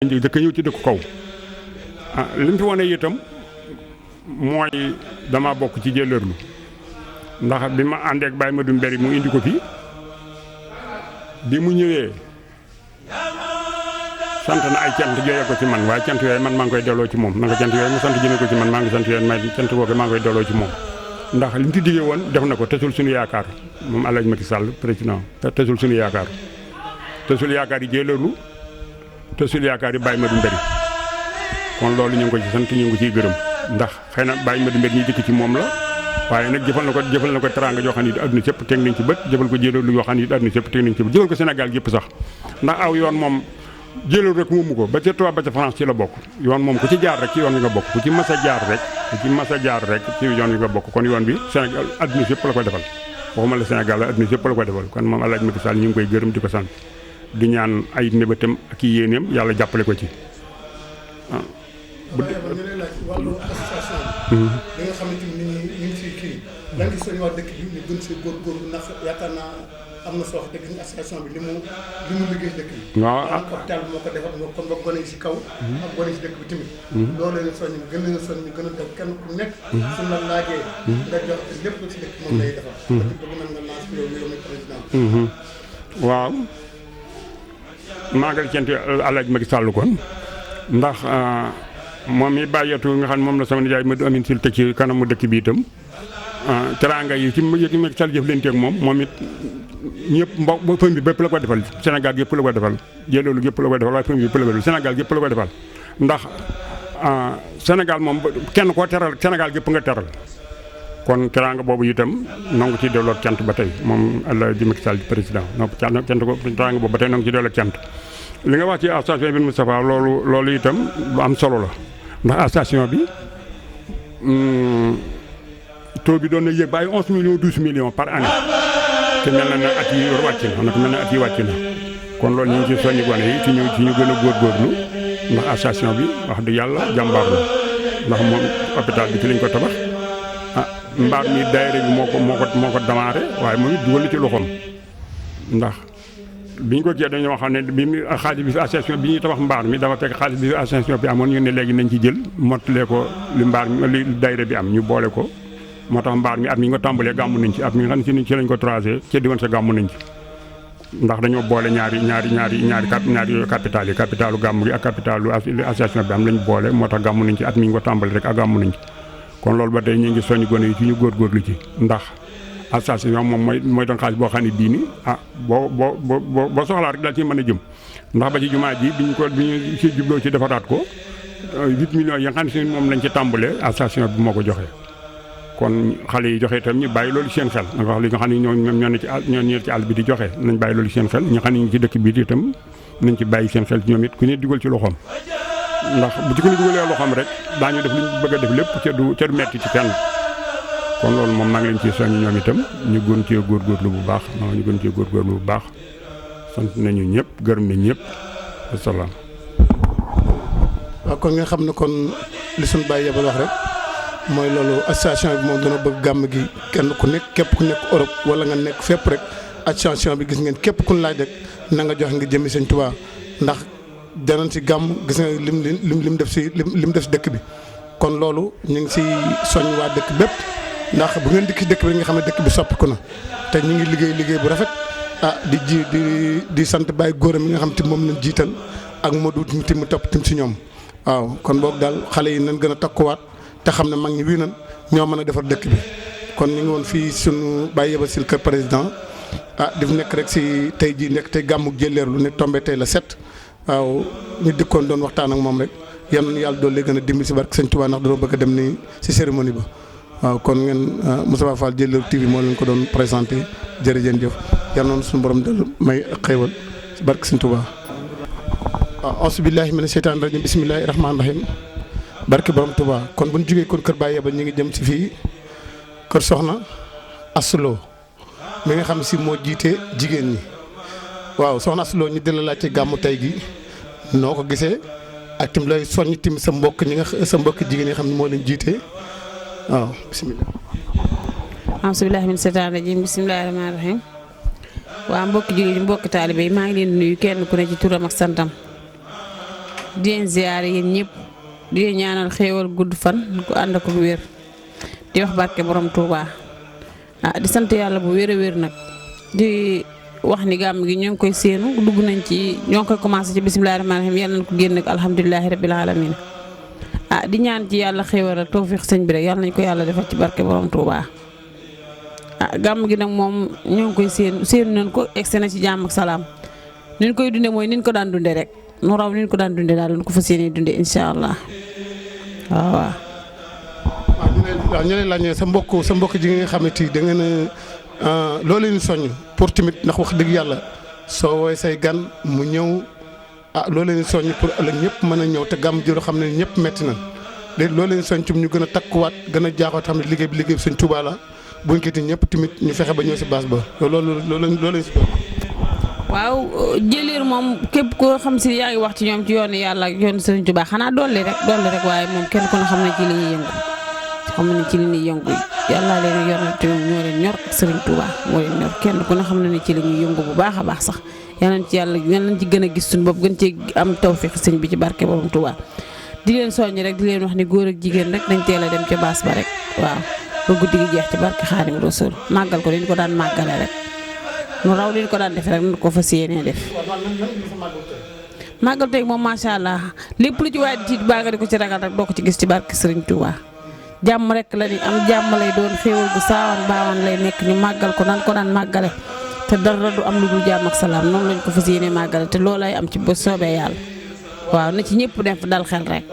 dëkk ñëw ci dëkk kaw li mu fi wane itam mooy dama bokk ci jëlërlu ndax bi ma àndee ak Baye Madou Mbéri mu indi ko fi bi mu ñëwee sant na ay cant jooyee ko ci man waaye cant yooyu man maa ngi koy delloo ci moom nanga cant yooyu mu sant jëmee ko ci man maa ngi sant yooyu may cant googu maa ngi koy delloo ci moom ndax li mu ci diggee woon def na ko tesul suñu yaakaar moom El Hadj Macky Sall président tesul suñu yaakaar tesul yaakaar yi jëlërlu tesul yaakaar yi Baye Madou Mbéri kon loolu ñu ngi ko ci sant ñu ngi ko ciy gërëm ndax xëy na Baye Madou Mbéri ñi dëkk ci moom la waaye nag jëfal na ko teraanga joo xam ne àdduna sépp teg nañ ci bët jëfal ko jëlërlu yoo xam ne àdduna sépp teg nañ ci bët jëfal ko Sénégal gépp sax ndax aw yoon moom jëlërlu rek moomu ko ba ca Tuubaa ba ca France ci la bokk yoon moom ku ci jaar rek ci yoon wi nga bokk ku ci mas a jaar rek ci yoon wi nga bokk kon yoon bi Sénégal àdduna sépp la ko defal waxuma la Sénégal la àdduna sépp la ko defal kon moom El Hadj Macky Sall ñu ngi koy gërëm di ko sant di ñaan ay mébétam ak i yéeneem yàlla jàppale ko ci bu dee ñu lay laaj wàllu association bi. da nga xamante ni ñu ngi siy kii. lan nga soññ waa dëkk bi ñu gën see góorgóorlu ndax yaakaar naa am na soo xam ne association bi li mu liggéey dëkk bi. waaw hôpital bi moo ko defar kon ba gone yi si kaw. ak gone yi si dëkk bi tamit. loolu la ñu soññ gën leen a soññ ñu gën a def kenn ku nekk. suñ la laajee. nga jox lépp lu si dëkk moom lay defar. parce que bëgg nañ nga laaj yow mi président. waaw maa ngi cant El Hadj Macky Sall kon ndax moom mi bàyyeetu nga xam ne moom la sama nijaay Madou Amine Sil teg ci kanamu dëkk bi itam teraanga yi ci Macky Sall jëflanteeg moom it ñëpp mbo fëm bi bépp la ko defal Sénégal gépp la ko defal jëloolu gépp la ko defal waaye fëm bi bépp la ko defal Sénégal gépp la ko defal ndax Sénégal moom kenn koo teral Sénégal gépp nga teral kon teraanga boobu itam nangu ci delloo cant ba tey moom El Hadj Macky Sall président donc cant ko teraanga boobu ba tey nangu ci delloo cant li nga wax ci association bi Moustapha loolu itam lu am solo la ndax association bi taux bi doon na yéeg ba ay 11 millions 12 millions par année te mel na ne at yi wàcc na mel na at yi wàcc na kon loolu ñu ngi ci soññi gone yi ci ñu gën a góorgóorlu ndax association bi wax dëgg yàlla jàmbaar la ndax moom hôpital bi ci lañ ko tabax mbaar mi daayira bi moo ko démarré waaye moom it dugal ci loxoom ndax biñ ko kii dañoo xam ne bi xaalis bi fi association bi ñuy tabax mbaar mi dafa fekk xaalis bi fi association bi amoon ñu ne léegi nañ ci jël mottalee ko li mbaar mi li daayira bi am ñu boole ko moo tax mbaar mi at mi ñu ko tàmbalee gàmmu nañ ci at mi nga xam ne ci lañ ko tracé ci diwoon sa gàmmu nañ ci ndax dañoo boole ñaari capital yi capitalu gàmmu gi ak capitalu association bi am lañ boole moo tax gàmmu nañ ci at mi ñu ko tàmbalee rek ak gàmmu nañ ci kon loolu ba tey ñu ngi soññ gone yi ci ñu góorgóorlu ci ndax association moom mooy doon xaalis boo xam ne bii ni boo soxlaa rek daal ci mën a jëm ndax ba ci jumaa ji bi ñu ci jubloo ci defaraat ko 8 millions yi nga xam ne si moom lañ ci tàmbalee association bi moo ko joxe kon xale yi joxe itam ñu bàyyi loolu seen xel nga wax li nga xam ne ñoo ne ci àll bi di joxe nañ bàyyi loolu seen xel ñu xam ne ñu ci dëkk bi itam nañ ci bàyyi seen xel ñoom it ku ne dugal ci loxoom ndax bu ci ko dugalee loxoom rek daañu def li ñu bëgg a def lépp ca du metti ci kenn kon loolu moom maa ngi leen ciy soññ ñoom itam ñu gën cee góorgóorlu bu baax ñu gën cee góorgóorlu bu baax sant nañu ñëpp gërëm nañ ñëpp asalaam. waaw kon nga xam ne kon li suñu bàyyi yebal wax rek mooy loolu association bi moom dana bëgg gàmm gi kenn ku nekk képp ku nekk Europe wala nga nekk fépp rek association bi gis ngeen képp ku laaj rek na nga jox nga jëmi Sëñ Tuubaa ndax danañ si gàmm gis nga lim def si dëkk bi kon loolu ñu ngi si soññ waa dëkk bépp ndax bu ngeen dikki dëkk bi nga xam ne dëkk bi soppiku na te ñu ngi liggéey bu rafet di sant Baye Gora mi nga xam te moom lañ jiital ak Modou tim mu topp tim si ñoom waaw kon boog daal xale yi nañ gën a takkuwaat te xam ne mag ñi wii nan ñoo mën a defar dëkk bi kon ñu ngi woon fii sunu Baye Yebal Sil kër président daf nekk rek si tey jii nekk tey gàmmug jëleerlu ne tombé tey la 7 waaw ñu dikkoon doon waxtaan ak moom rek yal na yàlla doole gën a dimbali si barke Sëñ Tuubaa ndax dañoo bëgg a dem ni si cérémonie ba waaw kon ngeen Moustapha Fall Jëleer TV moo leen ko doon présenté jërëjëf yal noonu suñu borom dal may xéewal si barke Sëñ Tuubaa waaw auzu billaahi mina sheytaani rajiim bismillaahi rahmaani rahiim barke borom Tuubaa kon bu ñu jógee kon kër Baye Yebal ñu ngi jëm si fii kër Soxna Aslo mi nga xam si moo jiite jigéen ñi waaw Soxna Aslo ñu di la laaj ci gàmmu tey gi noo ko gisee ak tim lay soññ tim sa mbokk jigéen ñi xam ne moo leen jiite waaw bisimilah. alhamdulilah min seytaan rajim bisimilahi rahmaani rahim waa mbokki jigéen ñi mbokki taalibe yi maa ngi leen di nuyu kenn ku ne ci turam ak santam di leen ziyaare yéen ñëpp di leen ñaanal xéewal gudd fan ku ànd ak wér di wax barke borom Touba di sant yàlla bu wér a wér nag di wax ni gàmm gi ñoo ngi koy séenu dugg nañ ci ñoo ngi koy commencé ci bismillaahi rahmaani rahiim yàlla nañ ko génn ak alhamdulilahi rabbil alamin di ñaan ci yàlla xéewal ak tawfiix sëñ bi rek yàlla nañ ko yàlla defal ci barke borom Touba gàmm gi nag moom ñoo ngi koy séenu nañ ko egsi na ci jàmm ak salaam niñ koy dunde mooy niñ ko daan dunde rek nu raw niñ ko daan dunde daal lañ ko fas yéene dunde incha allah waaw. waaw ñu lay laaj sa mbokk ji nga xamante ni da ngeen a loo leen soññ pour tamit ndax wax dëgg yàlla soo woowee say gan mu ñëw loo leen soññ pour ëllëg ñëpp mën a ñëw te gàmm ji xam ne ñëpp metti na léegi loo leen soññ ñu gën a takkuwaat gën a jaaxoo xam ne liggéey bi Sëñ Tuubaa la buñ kiti ñëpp tamit ñu fexe ba ñëw si base ba loolu leen si waaw jëleer moom képp koo xam si yaa ngi wax ci ñoom ci yoonu yàlla ak yoonu Sëriñ Tuubaa xanaa dolli rek waaye moom kenn ku ne xam ne ci li ñuy yëngu xam ne ci li ñuy yëngu yàlla leen yor te ñoo leen ñor ak Sëriñ Tuubaa moo leen ñor kenn ku ne xam ne ci li ñuy yëngu bu baax a baax sax yal nañ ci yàlla yal nañ ci gën a gis suñu bopp gën cee am tawfiix sëñ bi ci barke borom Tuubaa di leen soññ rek di leen wax ni góor ak jigéen rek dañ teel a dem ca baas ba rek waaw ba guddi gi jeex ci barke Xaadimu Rasuul màggal ko dañ ko daan màggale rek nu raw liñ ko daan defee rek nu ko fas yéenee def màggal tey moom macha allah lépp lu ci waay di tiit baa nga di ko ci ragal rek doo ko ci gis ci barke Sëriñ Tuubaa jàmm rek la ni am jàmm lay doon xéewal gu saawan baawaan lay nekk ñu màggal ko nan ko daan màggale te dara du am lu dul jàmm ak salaam noonu lañ ko fas yéenee màggale te loolay am ci ba soobee yàlla waaw na ci ñëpp def dal xel rek.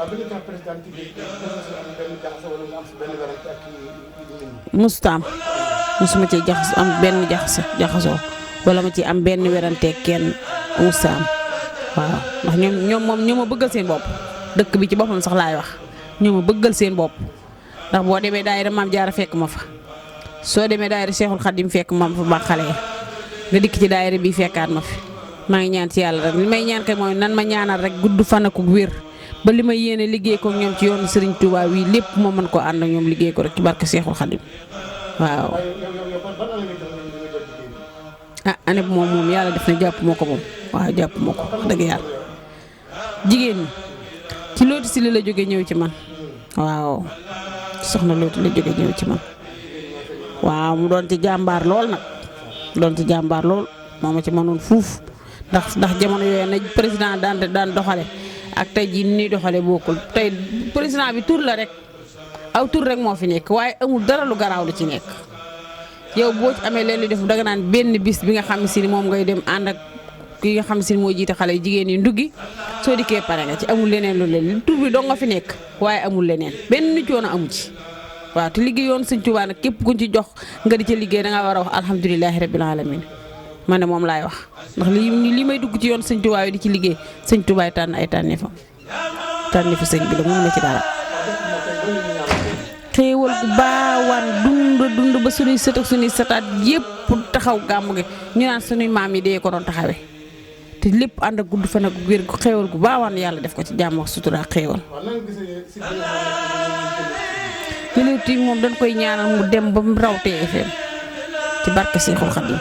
mustaam musuma ci am benn jaxasoo wala ma ci am benn werante kenn mustaam waaw ndax ñoom moom ñoo ma bëggal seen bopp dëkk bi ci boppam sax laay wax ñoo ma bëggal seen bopp ndax boo demee daayira Maam Jaara fekk ma fa soo demee daayira Seexul Xadim fekk ma fa ba xale nga dikk ci daayira bi fekkaat ma fi maa ngi ñaan ci yàlla rek li may ñaan kay mooy nan ma ñaanal rek gudd fan ak wér ba li may yéene liggéey ko ñoom ci yoonu Sëriñ Tuubaa wi lépp moo mën koo ànd ak ñoom liggéey ko rek ci barke Seexul Xadim waaw. année bi moom yàlla def na jàpp moo ko moom waaw jàpp moo ko wax dëgg yàlla jigéen ñi ci looti si li la jóge ñëw ci man waaw soxna looti la jóge ñëw ci man waaw mu doon ci jàmbaar lool nag moo ma ci mënoon fuuf ndax jamono yooyu na président daan doxale ak tey jii ni doxale bokkul tey président bi tur la rek aw tur rek moo fi nekk waaye amul dara lu garaaw lu ci nekk yow boo ci amee leen lu def danga naan benn bis bi nga xam si ni moom ngay dem ànd ak ki nga xam si ni moo jiite xale yu jigéen yi nduggi soo dikkee pare nga ci amul leneen lu leen tur bi doo nga fi nekk waaye amul leneen benn coono amu ci waaw te liggéey yoon Sëñ Tuubaa nag képp kuñ ci jox nga di ca liggéey da nga war a wax alhamdulilahi rabbil alamin man ne moom laay wax ndax li may dugg ci yoon Sëñ Tuubaa yi di ci liggéey Sëñ Tuubaa tànn ay tànneefam tànneefu sëñ bi la mun na ci dara xéewal gu baawaan dund ba suñuy sët ak suñuy sataat yépp taxaw gàmm gi ñu naan suñuy maam yi dee ko doon taxawee te lépp ànd ak gudd fan ak wér gu xéewal gu baawaan yàlla def ko ci jàmm ak sutura ak xéewal Jëleer TV moom dañ koy ñaanal mu dem ba mu raw TFM ci barke Seexul Xadiim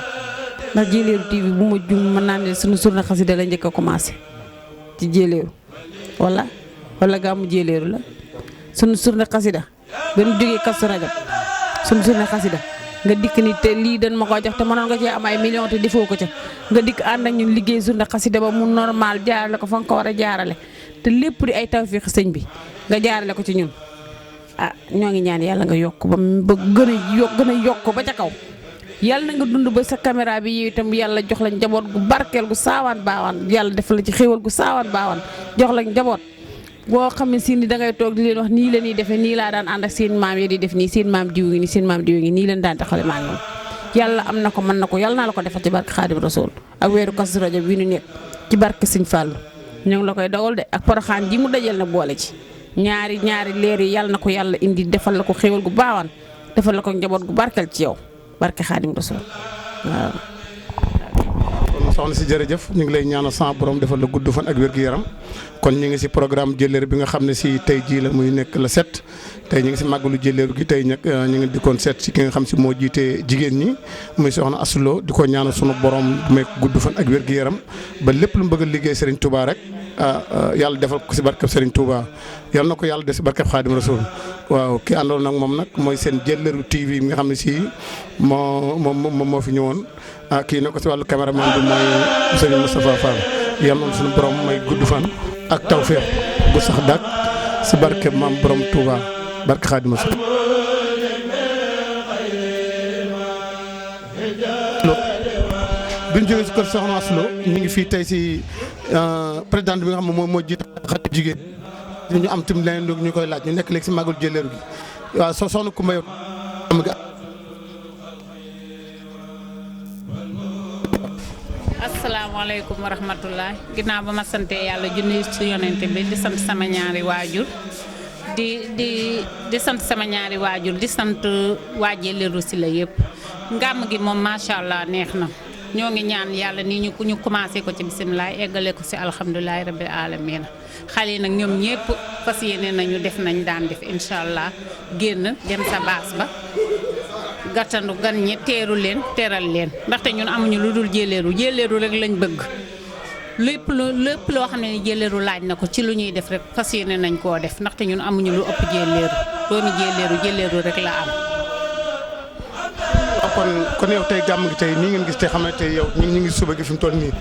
ndax Jëleer TV bu ma jum mën naa ne suñu journée xasida la njëkk a commencé ci Jëleeru wala gàmmu Jëleeru la suñu journée xasida ba ñu jógee Kazu Rajab suñu journée xasida nga dikk ni te lii dañ ma ko jox te mënoon nga cee am ay millions te defoo ko ca nga dikk ànd ak ñun liggéey journée xasida ba mu normal jaarale ko fa nga ko war a jaarale te lépp di ay tawfiix sëñ bi nga jaarale ko ci ñun ñoo ngi ñaan yàlla nga yokk ba gën a yokk ba ca kaw yàlla na nga dund ba sa caméra bi yow itam yàlla jox la njaboot gu barkeel gu saawaan baawaan yàlla def la ci xéwal gu saawaan baawaan jox la njaboot boo xam ne si ni dangay toog di leen wax nii la ñuy defee nii laa daan ànd ak seen maam yi di def nii seen maam diw ngi nii seen maam diw ngi nii leen daan taxale maa ngi yàlla am na ko mën na ko yàlla naa la ko defal ci barke Xaadim Rasuul ak weeru Kazu Rajab bi ñu nekk ci barke Sëñ Fallu ñu ngi la koy dogal de ak Poroxaan ji mu dajal na boole ci ñaari leer yi yàlla na ko yàlla indi defal la ko xéwal gu baawaan defal la ko njaboot gu barkeel ci yow barke Xaadim Rasuul waaw. soxna si jërëjëf ñu ngi lay ñaanal sama borom defal la gudd fan ak wér-gu-yaram kon ñu ngi si programme jëleer bi nga xam ne si tey jii la muy nekk la 7 tey ñu ngi si màggalu jëleeru gi tey nag ñu ngi dikkoon seet si ki nga xam si moo jiite jigéen ñi muy soxna Astou Lo di ko ñaanal sunu borom may gudd fan ak wér-gu-yaram ba lépp lu mu bëgg a liggéey Serigne Touba rek yàlla defal ko si barkeb Serigne Touba yàlla na ko yàlla def si barkeb Xaadim Rasul waaw ki àndoon nag moom nag mooy seen jëleeru TV bi nga xam ne si moo fi ñëwoon kii na ko si wàllu caméraman bi mooy Serigne Moustapha Fall yàlla na suñu borom may gudd fan ak tawfeex bu sax dàkk si barkeb maam borom Touba barke Xaadim Rasul bi ñu jógee si kër Soxna Astou Lo ñu ngi fii tey si président bi nga xam ne moom moo jiite xale jigéen ñu am tim leneen ñu koy laaj ñu nekk léegi si màggal jëleeru gi waaw soxna Kumba yow am nga. asalaamaaleykum wa rahmatullah ginnaaw ba ma sante yàlla junni ci yonent bi di sant sama ñaari waajur di sant sama ñaari waajur di sant waa Jëleeru si la yëpp ngàmm gi moom macha allah neex na ñoo ngi ñaan yàlla nii ñu commencé ko ci bisimilah eggale ko si alhamdulilahi rabbil alamin xale yi nag ñoom ñëpp fas yéene nañu def nañ daan def incha allah génn dem sa baas ba gàttandu gan ñi teeru leen teral leen ndaxte ñun amuñu lu dul jëleeru rek lañ bëgg lépp loo xam ne ni jëleeru laaj na ko ci lu ñuy def rek fas yéene nañ koo def ndaxte ñun amuñu lu ëpp doomi jëleeru rek la am. kon yow tey gàmm gi tey nii ngeen gis tey xam ne tey yow ñu ngi suba gi fi mu toll nii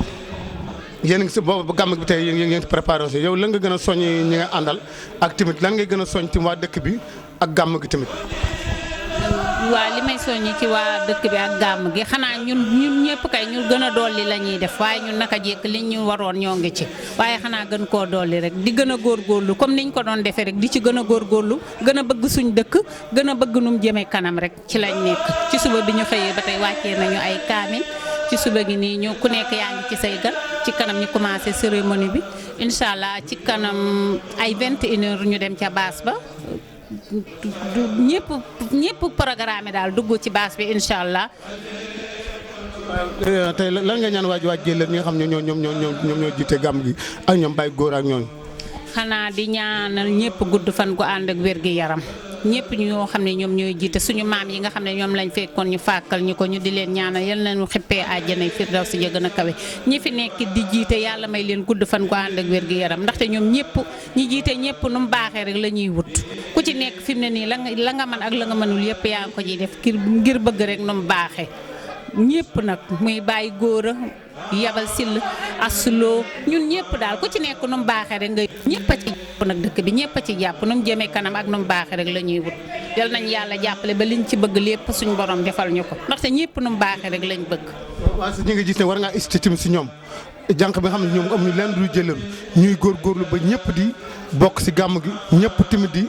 yéen a ngi si boobu gàmm gi tey yéen ngeen ci préparation yow lan nga gën a soññ ñi nga àndal ak tamit lan ngay gën a soññ tamit waa dëkk bi ak gàmm gi tamit. waa li may soññi ci waa dëkk bi ak gàmm gi xanaa ñun ñëpp kay ñu gën a dolli la ñuy def waaye ñun naka jekk li ñu waroon ñoo ngi ci waaye xanaa gën koo dolli rek di gën a góorgóorlu comme niñ ko doon defee rek di ci gën a góorgóorlu gën a bëgg suñ dëkk gën a bëgg num jëmee kanam rek ci lañ nekk ci suba bi ñu xëyee ba tey wàccee nañu ay kaamil ci suba gi nii ñu ku nekk yaa ngi ci say gan ci kanam ñu commencé cérémonie bi incha allah ci kanam ay 21h ñu dem ca baas ba ñëpp programme daal dugg ci baas bi incha allah. tey lan nga ñaan waaj jëleer ñi nga xam ne ñoo jiite gàmm gi ak ñoom bàyyi góor ak ñooñu. xanaa di ñaanal ñëpp gudd fan gu ànd ak wér gi yaram ñëpp ñoo xam ne ñoom ñooy jiite suñu maam yi nga xam ne ñoom lañ fekkoon ñu fàkkal ñu ko ñu di leen ñaanal yal nañu xippee àjjana firdawsi ja gën a kawe ñi fi nekk di jiite yàlla may leen gudd fan gu ànd ak wér gi yaram ndaxte ñoom ñëpp ñi jiite ñëpp nu mu baaxee rek la ñuy wut ku ci nekk fi mu ne nii la nga mën ak la nga mënul yëpp yaa ngi ko ciy def ngir bëgg rek nu mu baaxee ñëpp nag muy bàyyi góor a yabal sill Astou Lo ñun ñëpp daal ku ci nekk nu mu baaxee rek nga ñëpp a ci jàpp nag dëkk bi ñëpp a ci jàpp nu mu jëmee kanam ak nu mu baaxee rek la ñuy wut yal nañ yàlla jàppale ba liñ ci bëgg lépp suñu borom defal ñu ko ndaxte ñëpp nu mu baaxee rek lañ bëgg. waaw si ñi nga gis ne war ngaa incité tamit si ñoom jànq bi nga xam ne ñoom amuñu lenn lu jëleeru ñuy góorgóorlu ba ñëpp di bokk si gàmm gi ñëpp tamit di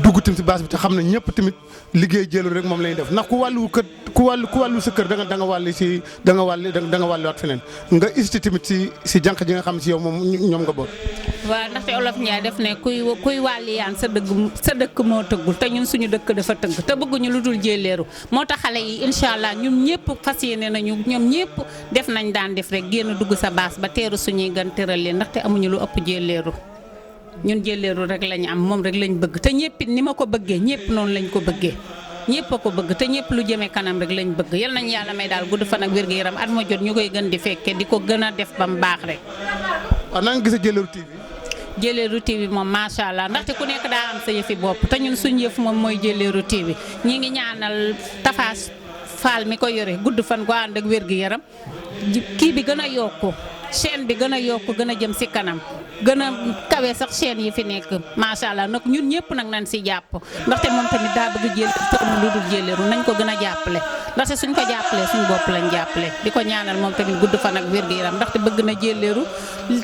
dugg tamit si baas bi te xam ne ñëpp tamit liggéey jëleeru rek moom la ñuy def ndax ku wàllu sa kër da nga wàlli si da nga wàlliwaat feneen nga incité tamit si jànq ji nga xam si yow moom ñoom nga boot. waaw ndaxte olof Ndiaye def ne kuy wàlliyaan sa dëkk moo tëggul te ñun suñu dëkk dafa tëgg te bëgguñu lu dul jëleeru moo tax xale yi incha allah ñun ñëpp fas yéene nañu ñoom ñëpp def nañ daan def rek génn dugg sa baas ba teeru suñuy gan tëral leen ndaxte amuñu lu ëpp jëleeru ñun jëleeru rek lañu am moom rek lañ bëgg te ñëpp ni ma ko bëggee ñëpp noonu lañ ko bëggee ñëpp a ko bëgg te ñëpp lu jëmee kanam rek lañ bëgg yal nañ yàlla may daal gudd fan ak wér gu yaram at ma jot ñu koy gën di fekkee di ko gën a def ba mu baax rek. waaw naa ngi gisee Jëleeru TV. Jëleeru TV moom macha allah ndaxte ku nekk daa am sa yëfi bopp te ñun suñu yëf moom mooy Jëleeru TV ñi ngi ñaanal Tafaas Fall mi ko yore gudd fan gu ànd ak wér gu yaram kii bi gën a yokku chaîne bi gën a yokku gën a jëm si kanam gën a kawe sax chaîne yi fi nekk macha allah nag ñun ñëpp nag nañ si jàpp ndaxte moom tamit daa bëgg jël lu dul jëleeru nañ ko gën a jàppale ndaxte suñ ko jàppalee suñ bopp lañ jàppale di ko ñaanal moom tamit gudd fan ak wér gu yaram ndaxte bëgg na jëleeru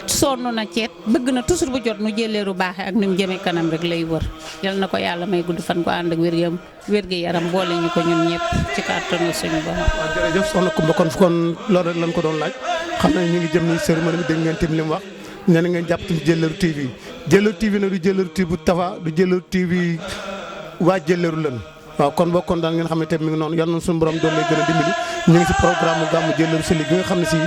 sonn na ceet bëgg na toujours bu jot nu jëleeru baaxee ak nu mu jëmee kanam rek lay wër yal na ko yàlla may gudd fan ko ànd ak wér gu yaram boole ñu ko ñun ñëpp ci kàttanu suñu borom. waaw jërëjëf soxna Coumba kon loolu rek lañ ko doon laaj xam nañ ñu ngi jëm ni cérémonie bi dégg ngeen tim li mu wax nee na ngeen jàpp tamit Jëleeru TV nag du Jëleeru TV bu Tafa du Jëleeru TV waa Jëleeru lan waaw kon bokkoon daal ngeen xam ne tey mi ngi noonu yal na suñu borom doon lay gën a dimbali ñu ngi si programme gàmmu Jëleeru Sylla gi nga xam ne si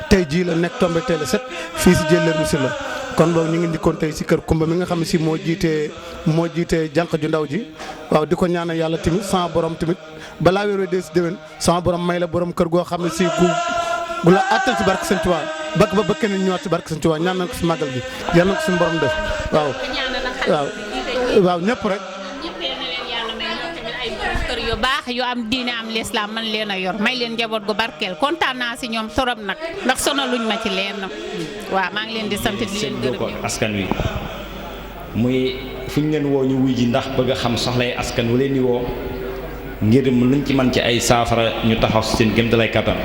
tey jii la nekk tombé tey la set fii si Jëleeru Sylla kon boog ñu ngi ndikkoon tey si kër Kumba mi nga xam ne si moo jiitee jànq ju ndaw ji waaw di ko ñaanal yàlla tamit sama borom tamit balaa wéeroo dee si déwén sama borom may la borom kër goo xam ne si gu la àttal si barke Sëñ Tuubaa ba keneen ñëwaat si barke Sëñ Tuubaa ñaan nañ ko si màggal gi yal na ko suñu borom def waaw ñëpp rek. kër yu baax yu am diine am lislaam man leen a yor may leen njaboot gu barkeel kontaan naa si ñoom torop nag ndax sonaluñ ma ci leen waaw maa ngi leen di sant di leen gërëm askan wi muy fu ñu leen woo ñu wuy ji ndax bëgg a xam soxlay askan wu leen di woo ngir luñ ci man ci ay saafara ñu taxaw si seen kéemtalaay kattan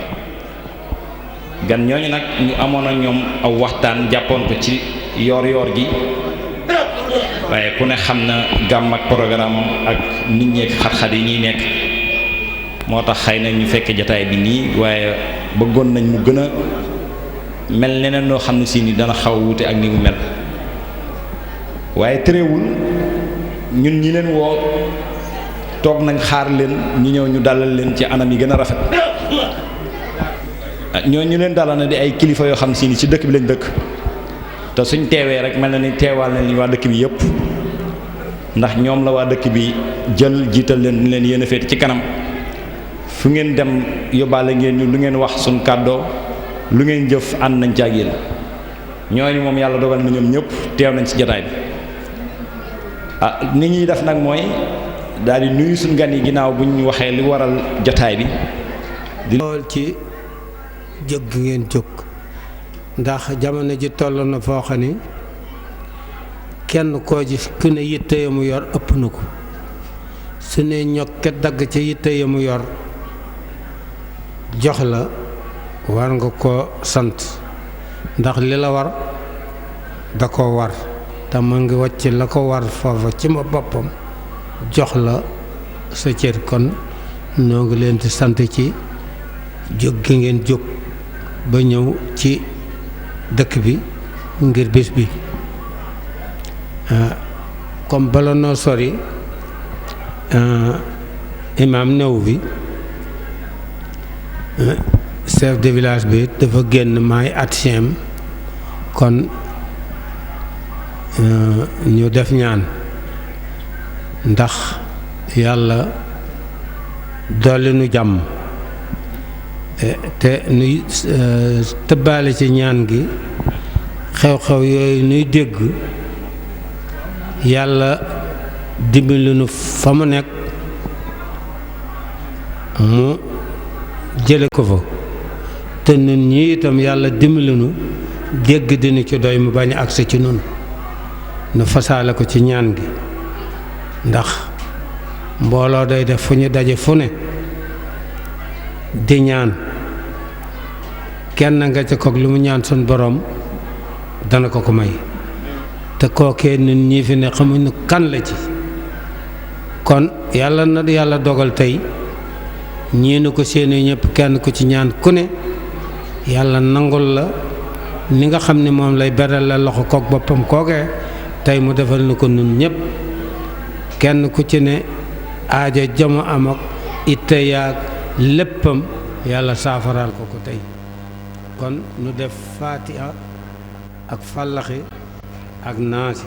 gan ñooñu nag ñu amoon ak ñoom aw waxtaan jàppoon ko ci yoor gi waaye ku ne xam na gàmm ak programme ak nit ñeek xat-xat yi ñuy nekk moo tax xëy na ñu fekk jataay bi nii waaye bëggoon nañ mu gën a mel neneen loo xam ne si ni dana xaw wuute ak ni mu mel waaye terewul ñun ñi leen woo toog nañ xaar leen ñu ñëw ñu dalal leen ci anam yi gën a rafet ñoo ñu leen dalal na di ay kilifa yoo xam si ni ci dëkk bi lañ dëkk te suñ teewee rek mel na ni teewaal na ni waa dëkk bi yëpp ndax ñoom la waa dëkk bi jël jiital leen ni leen yéen a féete ci kanam fu ngeen dem yóbbaale ngeen ñu lu ngeen wax suñ kàddoo lu ngeen jëf ànd nañ ci ak yéen ñooñu moom yàlla dogal na ñoom ñëpp teew nañ ci jotaay bi ni ñuy def nag mooy daal di nuyu suñ gan yi ginnaaw bu ñu waxee li waral jotaay bi di ci jóg gi ngeen jóg ndax jamono ji toll na foo xam ni kenn koo ji ku ne yitte ya mu yor ëpp na ko su ne ñokket dagg ca yitte ya mu yor jox la war nga ko sant ndax li la war da ko war te mu ngi wàcc la ko war foofa ci ma boppam jox la sa cër kon ñoo ngi leen di sant ci jóg gi ngeen jóg ba ñëw ci dëkk bi ngir bis bi comme bala noo sori imaam néew bi chef de village bi dafa génn maay atsiem kon ñu def ñaan ndax yàlla dolli nu jàmm te nuy tëbbaale ci ñaan gi xew-xew yooyu nuy dégg yàlla dimbali nu fa mu nekk mu jële ko fa te nun ñi itam yàlla dimbali nu dégg dinu ci doy mu bañ a agsi ci nun nu fasaale ko ci ñaan gi ndax mbooloo day def fu ñu daje fu ne di ñaan kenn nga ca koog lu mu ñaan sun borom dana ko ko may te kookee ñun ñii fi ne xamuñu kan la ci kon yàlla na yàlla dogal tey ñii nu ko séenee ñëpp kenn ku ci ñaan ku ne yàlla nangul la ni nga xam ne moom lay beral la loxo koog boppam kookee tey mu defal na ko nun ñëpp kenn ku ci ne aaja jamo am ak itte yaag léppam yàlla saafaraal ko ko tey kon nu def faatiha ak fallaxi ak naasi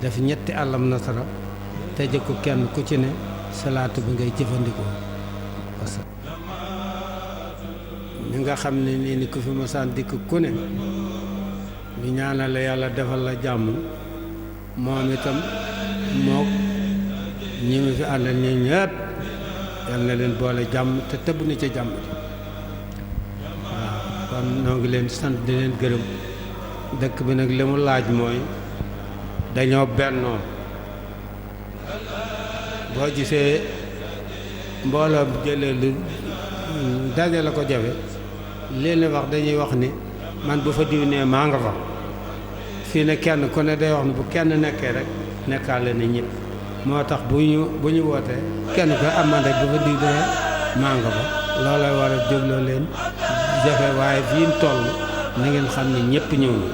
def ñetti àllam nasara tëje ko kenn ku ci ne salaatu bi ngay jëfandikoo parce que ñi nga xam ne nii ni ku fi masaan dikk ku ne ñu ñaanal la yàlla defal la jàmm moom itam mook ñi mu fi àndal ñi ñëpp yal na leen boole jàmm te tëbb na ca jàmm ji waaw kon noo ngi leen sant di leen gërëm dëkk bi nag li mu laaj mooy dañoo bennoo boo gisee mbooloo jëlee lu daje la ko jafe leen wax dañuy wax ni man bu fa diw nee maa nga fa fii ne kenn ku ne day wax ne bu kenn nekkee rek nekkaale na ñëpp moo tax bu ñu wootee kenn koy am man rek bu fa diw nee maa nga fa loolay war a jógloo leen jafe waaye fii mu toll na ngeen xam ne ñëpp ñëw na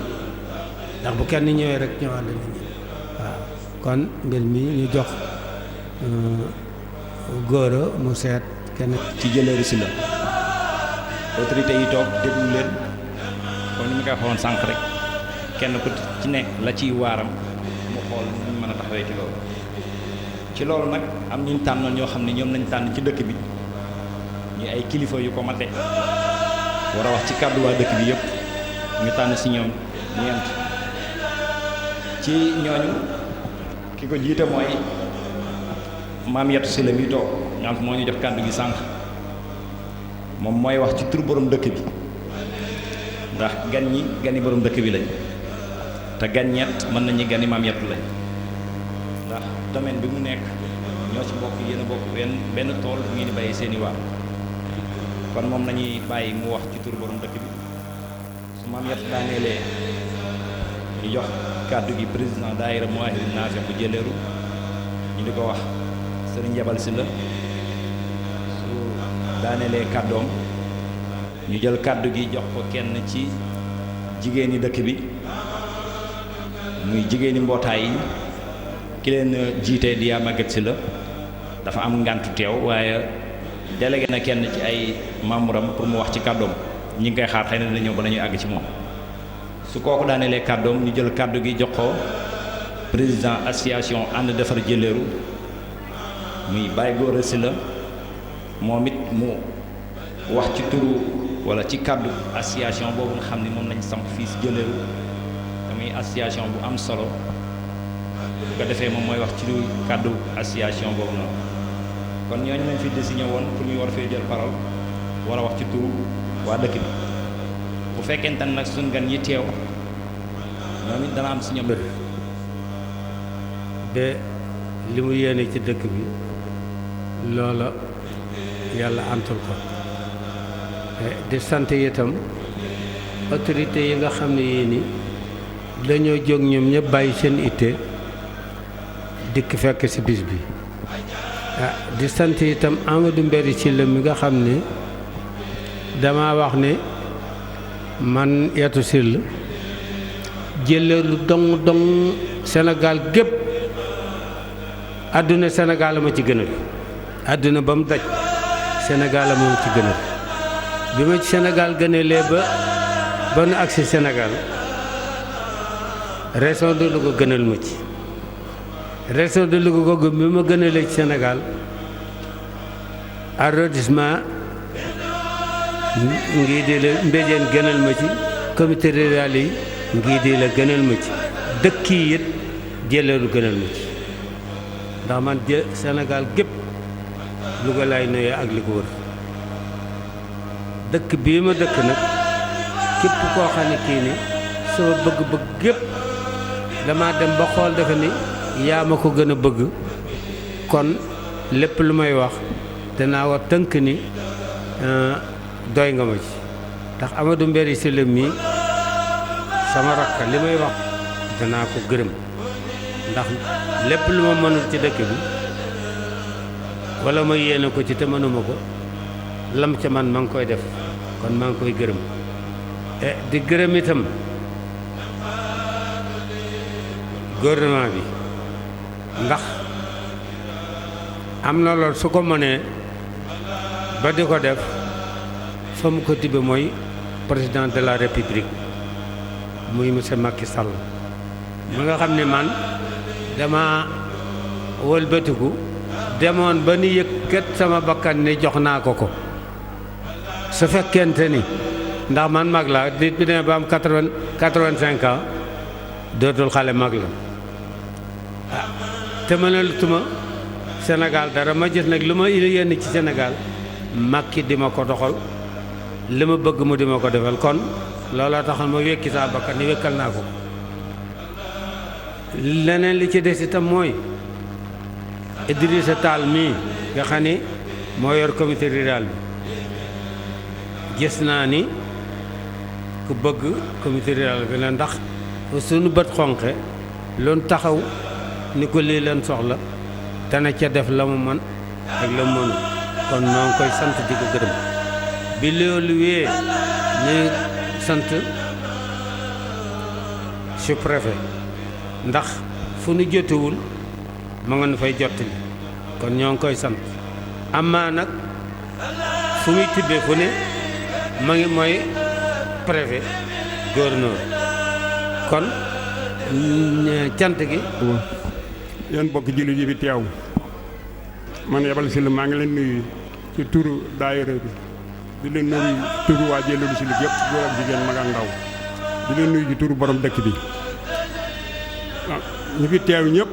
ndax bu kenn ñëwee rek ñëwaat na ñëpp waaw kon mbir mi ñu jox góora mu seet kenn ci jëleeru si la autorité yi toog déglu leen comme ni ma koy waxoon sànq rek kenn ku ci nekk la ciy waaram mu xool ñu mën a taxawee ci loolu nag am ñu tànnoon ñoo xam ne ñoom lañ tànn ci dëkk bi ñu ay kilifa yu ko mate war a wax ci kàddu waa dëkk bi yëpp ñu tànn si ñoom ñeent ci ñooñu ki ko jiite mooy maam Yatou Sylla mi toog ñaam moo ñu jox kàddu gi sànq moom mooy wax ci tur borom dëkk bi ndax gan ñi gani borom dëkk bi lañ te gan ñett mën nañu gani maam Yatou lañ ndax domaine bi mu nekk ñoo ci bokk yéen a bokk benn tool bu ngeen di bàyyi seeni waar kon moom lañuy bàyyi mu wax ci tur borom dëkk bi su maam Yatou daaneelee ñu jox kàddu gi président daayira Mawahibou Nafi bu jëleeru ñu di ko wax sëriñ Jabal Sylla su daaneelee kàddoom ñu jël kàddu gi jox ko kenn ci jigéeni dëkk bi muy jigéeni mbootaay yi ki leen jiite di yaa Maguette Sylla dafa am ngàntu teew waaye délégué na kenn ci ay membre am pour mu wax ci kàddoom ñi ngi koy xaar xëy na dina ñëw ba la ñuy àgg ci moom su kooku daaneelee kàddoom ñu jël kàddu gi jox ko président association ànd defar jëleeru muy Baye Gora Sylla moom it mu wax ci turu wala ci kàddu association boobu nga xam ne moom lañ samp fii si jëleeru muy association bu am solo bu ko defee moom mooy wax ci lu kàddu association boobu noonu kon ñooñu lañ fi désigné woon pour ñu war fee jël parole war a wax ci turu waa dëkk bi bu fekkente ne nag suñ gan yi teew ñoom it dana am si ñoom ba li mu yéene ci dëkk bi loola yàlla antul ko di sant itam autorité yi nga xam ne yii ni dañoo jóg ñoom ñëpp bàyyi seen itte dikk fekk ci bis bi di sant itam Amadou Mbéri Sylla mi nga xam ne dama wax ne man Yatou Sylla jëleeru dong Sénégal gépp àdduna Sénégal ma ci gënal àdduna ba mu daj Sénégal moom ci gënal bi ma ci Sénégal gënalee ba nu agsi Sénégal région de Louga gënal ma ci région de Louga googu bi ma gënalee ci Sénégal arrondissement ngii di la Mbéjéen gënal ma ci comité rural yi ngii di la gënal ma ci dëkk yi it jëleeru gënal ma ci ndax man Sénégal gépp Louga laay noyee ak li ko wër dëkk bii ma dëkk nag képp koo xam ne kii ni sama bëgg-bëgg gépp dama dem ba xool defe ni yaa ma ko gën a bëgg kon lépp lu may wax danaa war tënk ni doy nga ma ci ndax Amadou Mbéri Sylla mii sama rakka li may wax danaa ko gërëm ndax lépp lu ma mënul ci dëkk bi wala ma yéene ko ci te mënuma ko lam ca man ma ngi koy def kon maa ngi koy gërëm di gërëm itam gouvernement bi ndax am na lool su ko mënee ba di ko def fa mu ko tibe mooy président de la république muy monsieur Macky Sall mi nga xam ne man dama wëlbatiku demoon ba ni yëkkat sama bakkan ni jox naa ko su fekkente ni ndax man mag laa nit bi ne ba am 85 ans dootul xale mag la te mënatuma Sénégal dara ma gis nag lu ma yéene ci Sénégal Macky di ma ko doxal li ma bëgg mu di ma ko defal kon looloo taxal ma wekki saa bakkan ni wekkal naa ko leneen li ci des itam mooy Idrissa Tall mii nga xam ni moo yor comité rural bi gis naa ni ku bëgg comité rural bi la ndax suñu bët xonqe loolu taxaw ni ko lii leen soxla dana ca def la mu mën ak la mu mënul kon noo ngi koy sant di ko gërëm bi loolu wee ñuy sant sous-préfet ndax fu nu jotewul ma nga nu fay jottali kon ñoo ngi koy sant amaa nag fu muy tibbee fu ne ma ngi mooy préfet gouverneur kon cant gi. yéen bokk jullit yi fi teew man Yabal Sylla maa ngi leen nuyu ci turu daayira bi di leen nuyu turu waa Jëleelu Sylla yëpp góor ak jigéen mag ak ndaw di leen nuyu ci turu borom dëkk bi ñu fi teew ñëpp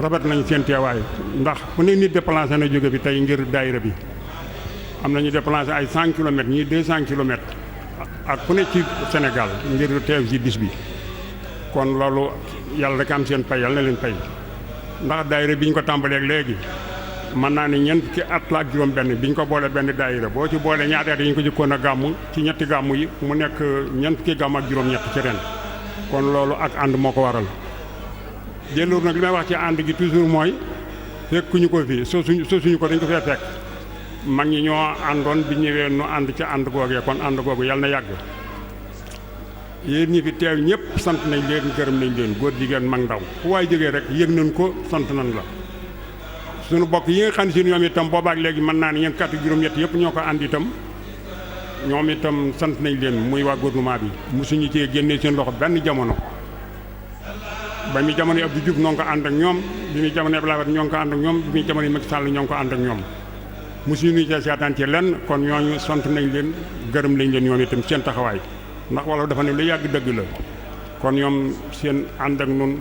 rafet nañ seen teewaay ndax fu ne nit déplacé na jóge bi tey ngir daayira bi am na ñu déplacé ay 100 kilomètres ñii 200 kilomètres ak fu ne ci Sénégal ngir teew ci bis bi kon loolu yàlla rek am seen pay yàlla na leen pay ndax daayira bi ñu ko tàmbaleeg léegi mën naa ne ñeent ci at la ak juróom benn bi ñu ko boolee benn daayira boo ci boolee ñaari at yi ñu ko jëkkoon a gàmm ci ñetti gàmm yi mu nekk ñeent ki gàmm ak juróom-ñett ci ren kon loolu ak ànd moo ko waral Jëleelu nag li may wax ci ànd gi toujours mooy fekkuñu ko fii sosuñu ko dañ ko fee fekk mag ñi ñoo àndoon bi ñëwee nu ànd ci ànd googee kon ànd googu yàlla na yàgg yéen ñi fi teew ñëpp sant nañ leen gërëm nañ leen góor jigéen mag ndaw fu waay jógee rek yëg nañ ko sant nañ la suñu bokk yi nga xam ne si ñoom itam boobaak léegi mën naa ne ñeent kàtt juróom-ñett yëpp ñoo ko ànd itam ñoom itam sant nañ leen muy waa gouvernement bi mosuñu cee génnee seen loxo benn jamono ba mi jamono yi Abdou Diouf ñoo ngi ko ànd ak ñoom bi muy jamono Abdoulaye Wade ñoo ngi ko ànd ak ñoom bi muy jamono yi Macky Sall ñoo ngi ko ànd ak ñoom mosuñu ñu cee seetaan ci lenn kon ñooñu sant nañ leen gërëm nañ leen ñoom itam seen taxawaay ndax wala dafa ne lu yàgg dëgg la kon ñoom seen ànd ak nun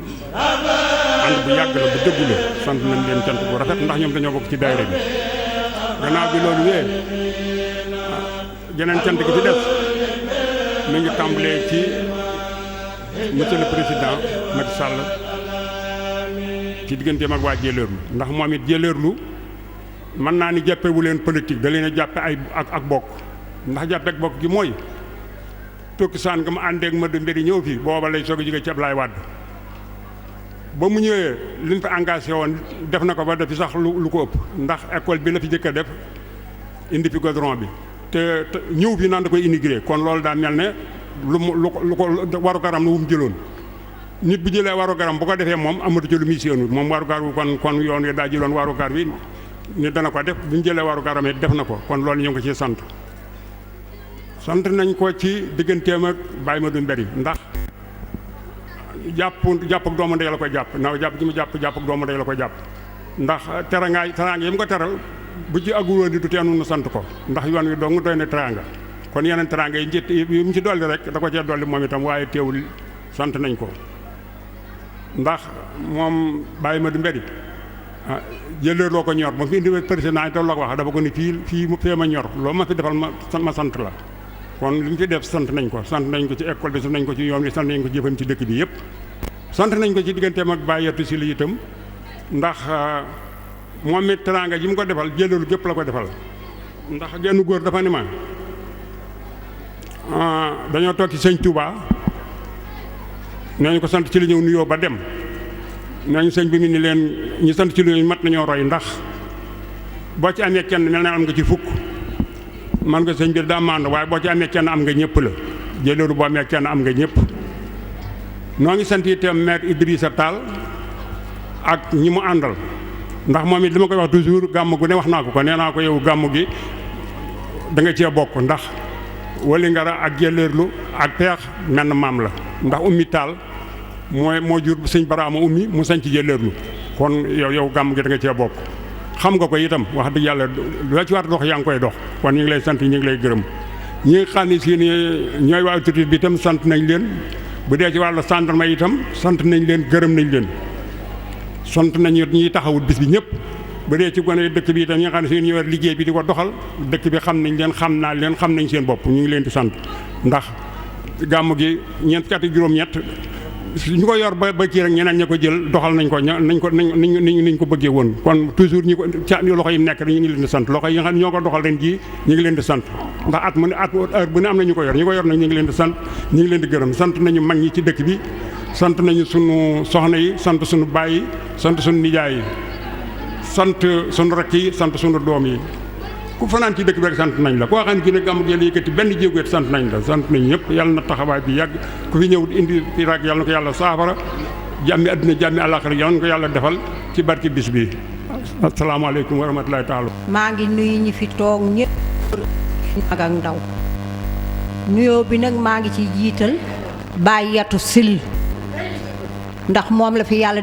ànd bu yàgg la bu dëggu la sant nañ leen cant bu rafet ndax ñoom dañoo bokk ci daayira bi gannaaw bi loolu wee geneen cant gi ci des mi ngi tàmbalee ci monsieur le président Macky Sall ci digganteem ak waa Jëleelu ndax moom it Jëleelu mën naa ni jàppewu leen politique da leen a jàppe ay ak bokk ndax jàppe ak bokk gi mooy tokki saan nga ma àndeek ma du mbiri ñëw fii booba lay soog a jóge ci Ablaye Wade ba mu ñëwee li ñu fa engagé woon def na ko ba def fi sax lu ko ëpp ndax école bi la fi jëkk a def indi fi goudron bi te ñëw fi naan da koy immigré kon loolu daa mel ne lu ko waru garam lu mu jëloon nit bu jëlee waru garam bu ko defee moom amatu ci lu muy séenu moom waru gar wi kon yoon wi daa jëloon waru gar wi ni dana ko def bu ñu jëlee waru garam it def na ko kon loolu ñu ngi ko ciy sant nañ ko ci digganteem ak Baye Madou Mbéri ndax jàpp ak doomu ndey la ko jàpp ndax jàpp gi mu jàpp ak doomu ndey la ko jàpp ndax teraanga yi mu ko teral bu ci agul woon di du teenu nu sant ko ndax yoon wi dong doy na teraanga kon yeneen teraanga yi njëtt yi mu ci dolli rek da ko cee dolli moom itam waaye teewul sant nañ ko ndax moom Baye Madou Mbéri Jëleelu loo ko ñor ba fi indi président itam la ko wax dafa ko ni fii mu fee ma ñor loo ma fi defal ma sant la kon li mu fi def sant nañ ko ci école bi sant nañ ko ci yoon wi sant nañ ko jëfam ci dëkk bi yëpp sant nañ ko ci digganteem ak Baye Yatou Sylla itam ndax moom it teraanga ji mu ko defal Jëleelu gépp la ko defal ndax genn góor dafa ni ma dañoo toog ci sëñ Touba nee ñu ko sant ci li ñëw nuyoo ba dem nee ñu sëñ bi mu ni leen ñu sant ci li mat nañoo roy ndax boo ci amee kenn mel na am nga ci fukk man nga sëñ bi daa mànd waaye boo ci amee kenn am nga ñëpp la Jëleelu boo amee kenn am nga ñëpp noo ngi sant itam maire Idrissa Tall ak ñi mu àndal ndax moom it li ma koy wax toujours gàmm gu ne wax naa ko nee naa ko yow gàmm gi da nga cee bokk ndax Wélingara ak Jëleelu ak Peex menn maam la ndax Ummi Tall moo jur sëñ Baraama Ummi mu sañ ci Jëleelu kon yow gàmm gi da nga cee bokk xam nga ko itam wax dëgg yàlla loo ci war dox yaa ngi koy dox kon ñu ngi lay sant ñu ngi lay gërëm ñi nga xam ne si ñooy waa autorité bi itam sant nañ leen bu dee ci wàllu gendarme itam sant nañ leen gërëm nañ leen sant nañu ñuy taxawut bis bi ñëpp bu dee ci gone dëkk bi itam ñi nga xam ne si ñu war liggéey bi di ko doxal dëkk bi xam nañ leen xam naa leen xam nañ seen bopp ñu ngi leen di sant ndax gàmm gi ñeent kati juróom-ñett ñu ko yor ba kii rek ñeneen ña ko jël doxal nañ ko niñ ko bëggee woon kon toujours ñi ko ca loxo yi nekk ñu ngi leen di sant loxo yi nga xam ne ñoo ko doxal ren jii ñu ngi leen di sant ndax at heure bu ne am na ñu ko yor nag ñu ngi leen di sant ñu ngi leen di gërëm sant nañu mag ñi ci dëkk bi sant nañu sunu soxna yi sant sunu baay yi sant sunu nijaay yi sant sunu rakk yi sant sunu doom yi ku fanaan ci dëkk bi rek sant nañ la koo xam ne ki ne gàmmu gi yëkkati benn jéego sant nañ la sant nañ ñëpp yàlla na taxawaay bi yàgg ku fi ñëw indi fi rek yàlla na ko yàlla saafara jàmmi àdduna jàmmi àllaaxira yàlla na ko yàlla defal ci barki bis bi asalaamaaleykum wa rahmatulahi taala. maa ngi nuyu ñi fi toog ñëpp mag ak ndaw nuyoo bi nag maa ngi ci jiital Baye Yatou Sil ndax moom la fi yàlla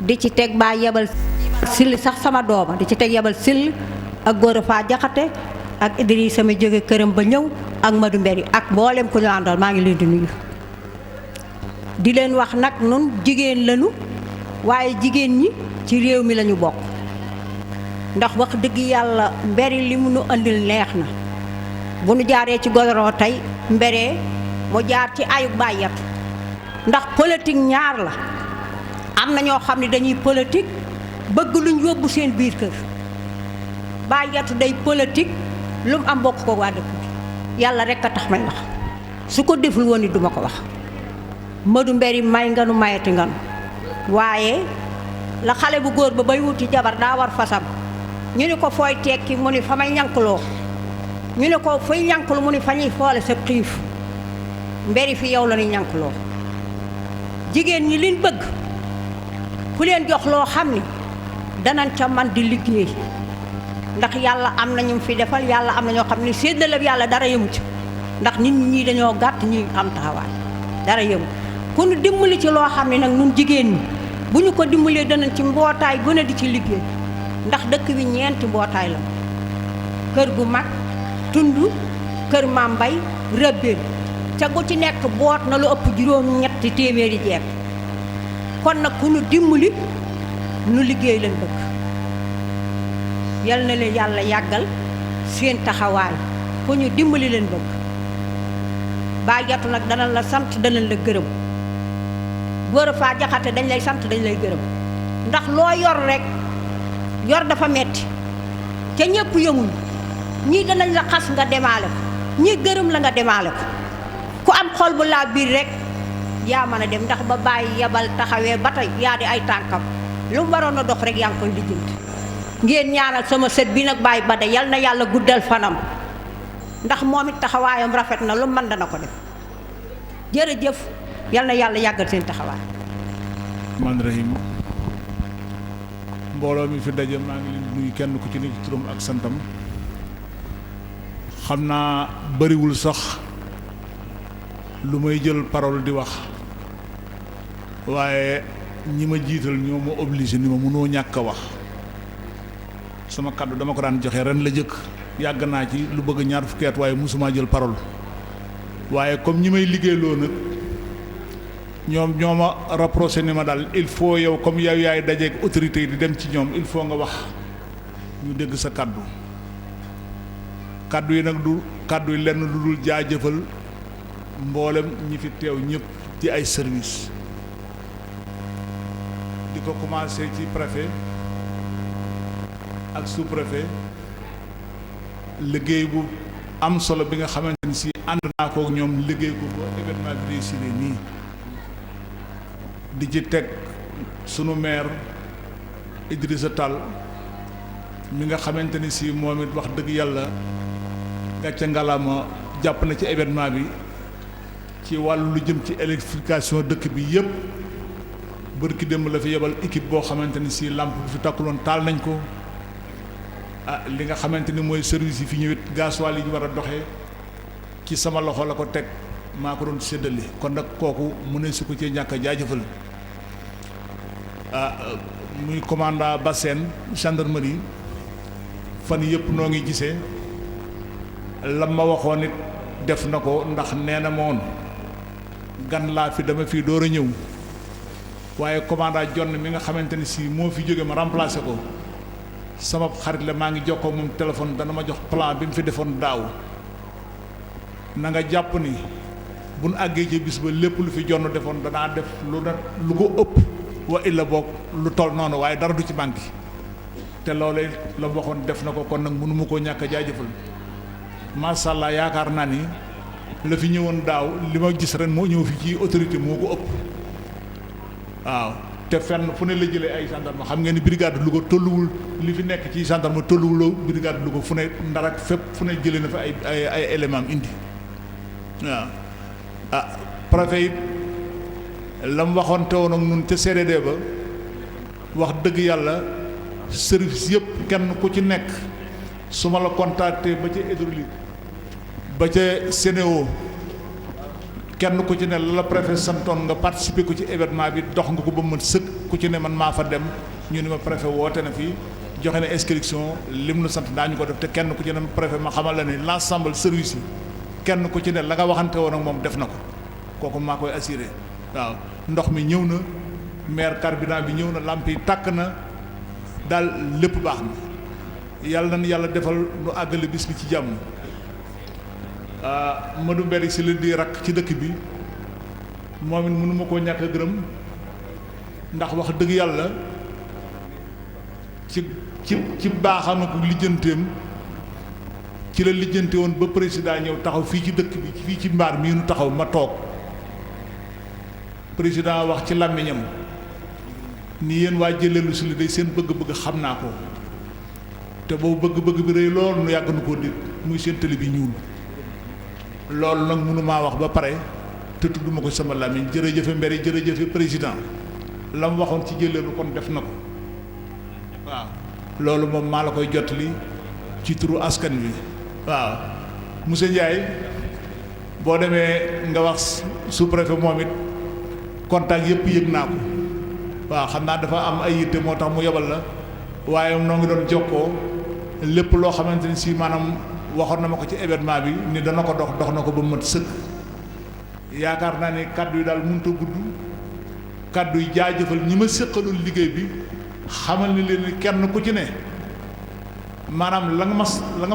di ci teg Baye Yabal Sil sax sama dooma di ci teg Yabal Sil ak Gora Fa Jaxate ak Idrissa sama jóge këram ba ñëw ak Madou Mbéri ak mboolem ku ñu àndal maa ngi leen di nuyu di leen wax nag nun jigéen lañu waaye jigéen ñi ci réew mi lañu bokk ndax wax dëgg yàlla Mbéri li mu nu andil neex na bu nu jaaree ci goudron tey Mbéré mu jaar ci ayub Baye Yatou ndax politique ñaar la am na ñoo xam ne dañuy politique bëgg luñ yóbbu seen biir kër Baye Yatou day politique lu mu am bokk ko waa dëkk bi yàlla rek a tax may wax su ko deful woon it duma ko wax Madou Mbéri may nga nu mayati nga nu waaye la xale bu góor ba bay wuti jabar daa war fasam ñu ne ko fooy tekki mu ni fa may ñankloo ñu ne ko fay ñanklu mu ni fa ñuy foole sa xiif Mbéri fi yow la ñuy ñankloo jigéen ñi liñ bëgg ku leen jox loo xam ni danañ ca man di liggéey ndax yàlla am na ñu fi defal yàlla am na ñoo xam ne séddale yàlla dara yëmu ci ndax nit ñi dañoo gàtt ñi am taxawaay dara yëmu ku ñu dimbali ci loo xam ne nag ñun jigéen ñi bu ñu ko dimbalee danañ ci mbootaay gën a di ci liggéey ndax dëkk bi ñeenti mbootaay la kër gu mag tund kër mambay rëbbeel ca gu ci nekk boot na lu ëpp juróom-ñetti téeméeri jeeg kon nag ku ñu dimbali nu liggéey leen bëgg yal na leen yàlla yàggal seen taxawaay ku ñu dimbali leen bëgg Baye Yatou nag danañ la sant danañ la gërëm Gora Fa Jaxate dañ lay sant dañ lay gërëm ndax loo yor rek yor dafa metti ca ñëpp yëmuñ ñii danañ la xas nga demaale ko ñii gërëm la nga demaale ko ku am xol bu laa biir rek yaa mën a dem ndax ba Baye Yabal taxawee ba tey yaa di ay tànkam lu mu waroon a dox rek yaa ngi koy lijjanti ngeen ñaanal sama sët bi nag Baye Bada yal na yàlla guddal fanam ndax moom it taxawaayam rafet na lu mën dana ko def jërëjëf yal na yàlla yàggal seen taxawaay. Rahmaan Rahim mbooloo mi fi daje maa ngi leen di nuyu kenn ku ci nekk ci turam ak santam xam naa bariwul sax lu may jël parole di wax waaye ñi ma jiital ñoo ma obligé ni ma mënoo ñàkk a wax sama kàddu dama ko daan joxe ren la jëkk yàgg naa ci lu bëgg ñaar fukki at waaye mosumaa jël parole waaye comme ñi may liggéeyloo nag ñoom ñoo ma rapproché ni ma daal il faut yow comme yow yaay dajeeg autorité yi di dem ci ñoom il faut nga wax ñu dégg sa kàddu kàddu yi nag du kàddu yi lenn lu dul jaajëfal mboolem ñi fi teew ñëpp ci ay service di ko commencé ci préfet ak sous-préfet liggéey bu am solo bi nga xamante ni si ànd naa kook ñoom liggéey ko ba événement bi réussir nii di ci teg sunu maire Idrissa Tall mi nga xamante ni si moom it wax dëgg yàlla gàcce ngalaama jàpp na ci événement bi ci wàllu lu jëm ci électrification dëkk bi yëpp bërki démb la fi yebal équipe boo xamante ni si làmp bi fi takkuloon taal nañ ko li nga xamante ni mooy service yi fi ñëwit gasoil yi ñu war a doxee ci sama loxo la ko teg maa ko doon séddale kon nag kooku mu ne su ko cee ñàkk a jaajëfal muy commandant Bassène gendarmerie fan yëpp noo ngi gisee lam ma waxoon it def na ko ndax nee na ma woon gan laa fi dama fii door a ñëw waaye commandant Jonn mi nga xamante ni si moo fi jóge ma remplacé ko sama xarit la maa ngi jokkoo moom téléphone dana ma jox plan bi mu fi defoon daaw na nga jàpp ni bu nu àggee ci bis ba lépp lu fi jonn defoon danaa def lu ko ëpp wa illa boog lu toll noonu waaye dara du ci manqué te loolee la waxoon def na ko kon nag mënuma koo ñàkk a jaajëfal macha allah yaakaar naa ni la fi ñëwoon daaw li ma gis ren moo ñëw fi ci autorité moo ko ëpp waaw te fenn fu ne la jëlee ay gendarme xam ngeen ni brigade Louga tolluwul li fi nekk ci gendarme tolluwul brigade Louga fu ne ndar ak fépp fu ne jëlee na fa ay éléments indi waaw préfet it la mu waxoon te woon ak nun ca CDD ba wax dëgg yàlla service yëpp kenn ku ci nekk su ma la contacté ba ca hydraulique ba ca Sénéo kenn ku ci ne la préfet santoon nga participer ko ci événement bi dox nga ko ba mën sëkk ku ci ne man maa fa dem ñu ni ma préfet woote na fii joxe na inscription lim nu sant daañu ko def te kenn ku ci ne préfet ma xamal la ne l'ensemble service yi kenn ku ci ne la nga waxante woon ak moom def na ko kooku maa koy assuré waaw ndox mi ñëw na maire carburant bi ñëw na lamp yi tàkk na daal lépp baax na yàlla na yàlla defal nu àggale bis bi ci jàmm. Madou Mbéri si la di rakk ci dëkk bi moom it mënuma koo ñàkk a gërëm ndax wax dëgg yàlla ci baaxam ak lijjanteem ci la lijjante woon ba président ñëw taxaw fii ci dëkk bi fii ci mbaar mii nu taxaw ma toog président wax ci làmmiñam ni yéen waa Jëleelu si la day seen bëgg-bëgg xam naa ko te boobu bëgg-bëgg bi rëy lool nu yàgg nu koo dégg muy seen télé bi ñuul loolu nag mënumaa wax ba pare te tudduma ko sama làmmiñ jërëjëfe Mbéri jërëjëfe président la mu waxoon ci Jëleelu kon def na ko waaw loolu moom maa la koy jottali ci turu askan wi waaw monsieur Ndiaye boo demee nga wax sous-préfet moom it contact yëpp yëg naa ko waaw xam naa dafa am ay yitte moo tax mu yebal la waaye noo ngi doon jokkoo lépp loo xamante ni si maanaam waxoon na ma ko ci événement bi ni dana ko dox na ko ba mat sëkk yaakaar naa ne kàddu yi daal mënut a gudd kàddu yi jaajëfal ñi ma séqaloon liggéey bi xamal ni leen kenn ku ci ne maanaam la nga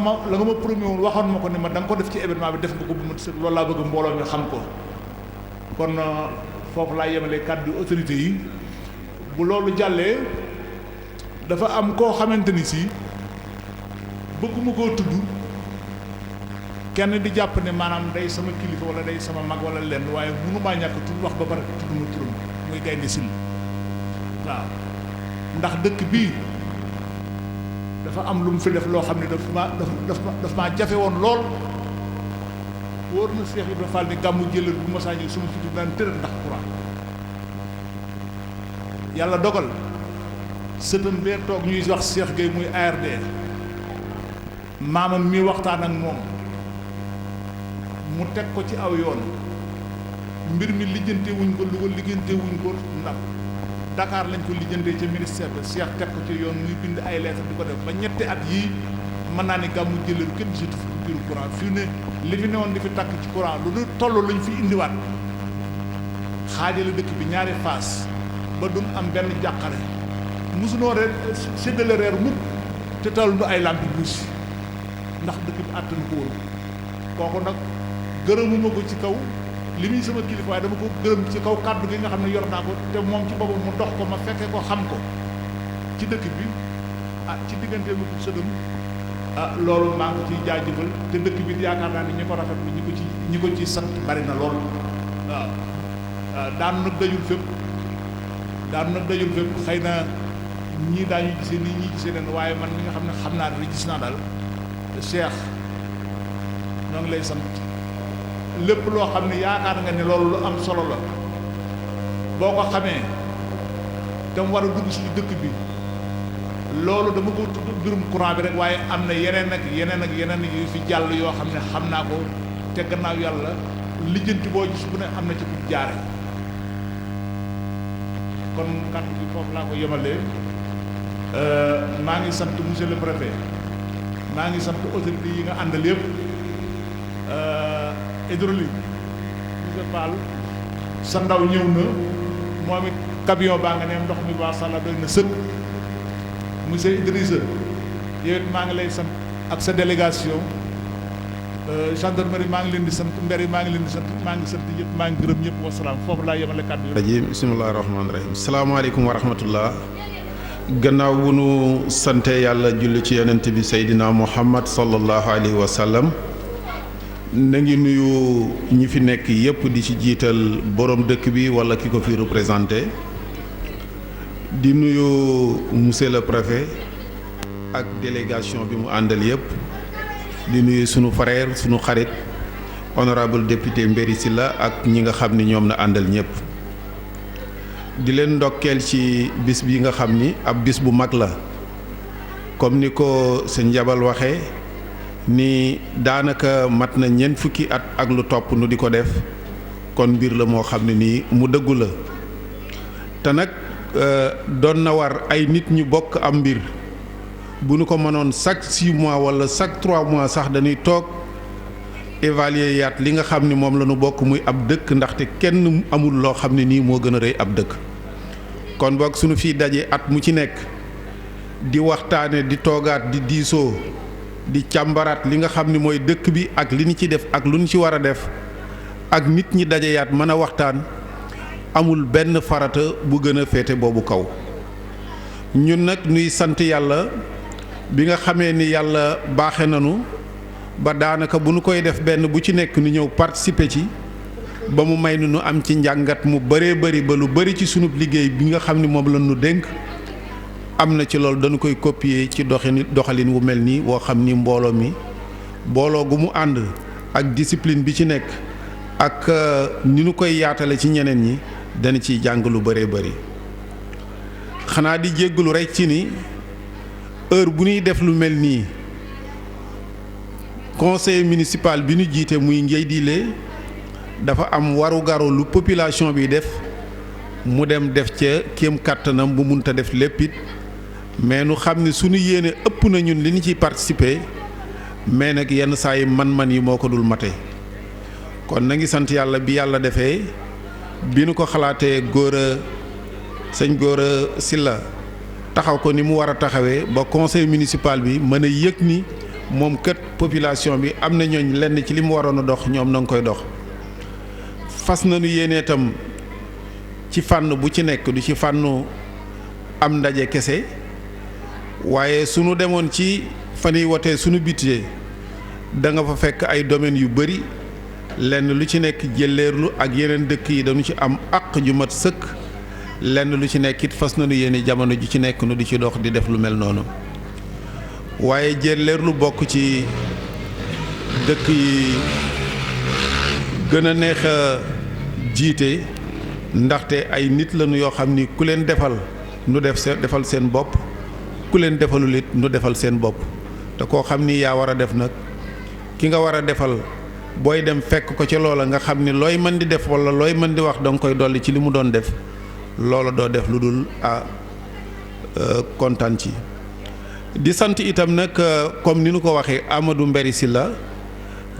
ma promis woon waxoon ma ko ni ma da nga ko def ci événement bi def nga ko ba mat sëkk loolu laa bëgg mbooloo mi xam ko kon foofu laa yemalee kàddu autorité yi bu loolu jàllee dafa am koo xamante ni si bëgguma koo tudd kenn di jàpp ne maanaam day sama kilifa wala day sama mag wala lenn waaye mënumaa ñàkk tudd wax ba pare tudd ma turam muy Gaynde Sil waaw ndax dëkk bii dafa am lu mu fi def loo xam ne daf maa jafe woon lool wóor na Cheikh Ibrahima Fall ni gàmmu jëlal bu ma saa ñëw sama fi daan tëral ndax courant yàlla dogal sëtam bee toog ñuy wax Cheikh Gueye muy ARD maamam mi waxtaan ak moom mu teg ko ci aw yoon mbir mi lijjante wuñ ko Louga lijjante wuñ ko ndax Dakar lañ ko lijjantee ca ministère ba Cheikh teg ko ci yoon muy bind ay lettre di ko def ba ñetti at yii mën naa ni gàmmu jëleelu kenn gisatu fi mbiru courant fii ne li fi newoon di fi takk ci courant lu dul toll lañ fi indiwaat xaajale dëkk bi ñaari phase ba duñ am benn jàqare mosunoo reer séddale reer mukk te tal nu ay lampi buusi ndax dëkk bi àttan ko woon kooku nag gërëmuma ko ci kaw li muy sama kilifa waaye dama ko gërëm ci kaw kàddu gi nga xam ne yor naa ko te moom ci boppam mu dox ko ma fekke ko xam ko ci dëkk bi ci diggante mu sëdëm loolu maa ngi ciy jaajëfal te dëkk bi yaakaar naa ne ñi ko rafetlu ñi ko ci sant bari na lool waaw daanu nag dajul fépp xëy na ñii daañu gisee nii ñii gisee nen waaye man mi nga xam ne xam naa ne gis naa daal Cheikh ñoo ngi lay sant lépp loo xam ne yaakaar nga ne loolu lu am solo la boo ko xamee te mu war a dugg suñu dëkk bi loolu dama ko tudd mbirum courant bi rek waaye am na yeneen ak yeneen yu fi jàll yoo xam ne xam naa ko te gannaaw yàlla lijjanti boo gis bu ne am na ci bu jaare kon kàddu gi foofu laa ko yemalee maa ngi sant monsieur le préfet maa ngi sant autorité yi nga àndal yëpp hydraulique monsieur Fall sa ndaw ñëw na moom it camion baa nga ne ndox mi waa sàlla doy na sëkk monsieur Idrissa yow it maa ngi lay sant ak sa délégation gendarmerie maa ngi leen di sant Mbéri maa ngi leen di sant maa ngi sant ñëpp maa ngi gërëm ñëpp wasalaam foofu laa yemale kàddu yi. rajim bisimilah rahmaani rahim salaamaaleykum wa rahmatullah gannaaw bu nu sante yàlla julli ci yonent bi Seydina Muhammad sallallahu alayhi wa sallam na ngi nuyu ñi fi nekk yëpp di ci jiital borom dëkk bi wala ki ko fi représenté di nuyu monsieur le préfet ak délégation bi mu àndal yëpp di nuyu sunu frère sunu xarit honorable député Mbéri Sylla ak ñi nga xam ni ñoom na àndal ñëpp di leen ndokkeel ci bis bi nga xam ni ab bis bu mag la comme ni ko sëñ Jabal waxee ni daanaka mat na ñeent fukki at ak lu topp nu di ko def kon mbir la moo xam ne nii mu dëggu la te nag doon na war ay nit ñu bokk am mbir bu nu ko mënoon chaque 6 mois wala chaque 3 mois sax dañuy toog évaluer yaat li nga xam ni moom la ñu bokk muy ab dëkk ndaxte kenn amul loo xam ne nii moo gën a rëy ab dëkk kon boog suñu fii daje at mu ci nekk di waxtaane di toogaat di diisoo di càmbaraat li nga xam ni mooy dëkk bi ak li ñu ci def ak lu ñu ci war a def ak nit ñi dajeyaat mën a waxtaan amul benn farata bu gën a féete boobu kaw ñun nag nuy sant yàlla bi nga xamee ni yàlla baaxe nanu ba daanaka bu nu koy def benn bu ci nekk nu ñëw participer ci ba mu may nu am ci njàngat mu bëree bëri ba lu bëri ci sunub liggéey bi nga xam ni moom la nu dénk am na ci loolu dañu koy copier ci doxalin wu mel nii woo xam ni mbooloo mi mbooloo gu mu ànd ak discipline bi ci nekk ak ni nu koy yaatale ci ñeneen ñi dana ciy jàng lu bëree bëri xanaa di jéggalu rekk ci ni heure bu ñuy def lu mel nii conseil municipal bi ñu jiite muy Ndieye Dile dafa am warugaru lu population bi def mu dem def ca kéem kàttanam bu munta def léppit mais nu xam ne suñu yéene ëpp na ñun li ñu ciy participer mais nag yenn saa yi man-man yi moo ko dul mate kon na ngi sant yàlla bi yàlla defee bi nu ko xalaatee sëñ Gora Sylla taxaw ko ni mu war a taxawee ba conseil municipal bi mën a yëg ni moom kët population bi am na ñooñ lenn ci li mu waroon a dox ñoom na nga koy dox fas nañu yéene itam ci fànn bu ci nekk du ci fànnu am ndaje kese waaye sunu demoon ci fan yi wotee sunu budget da nga fa fekk ay domaines yu bëri lenn lu ci nekk jëlleerlu ak yeneen dëkk yi dañu ci am àq ju mat sëkk lenn lu ci nekk it fas nañu yéene jamono ju ci nekk nu di ci dox di def lu mel noonu waaye jëlleerlu bokk ci dëkk yi gën a neex a jiite ndaxte ay nit lañu yoo xam ni ku leen defal nu defal seen bopp ku leen defalul it nu defal seen bopp te koo xam ni yaa war a def nag ki nga war a defal booy dem fekk ko ca loola nga xam ni looy mën di def walla looy mën di wax danga koy dolli ci li mu doon def loola doo def lu dul kontaan ci di sant itam nag comme ni nu ko waxee Amadou Mbéri Sylla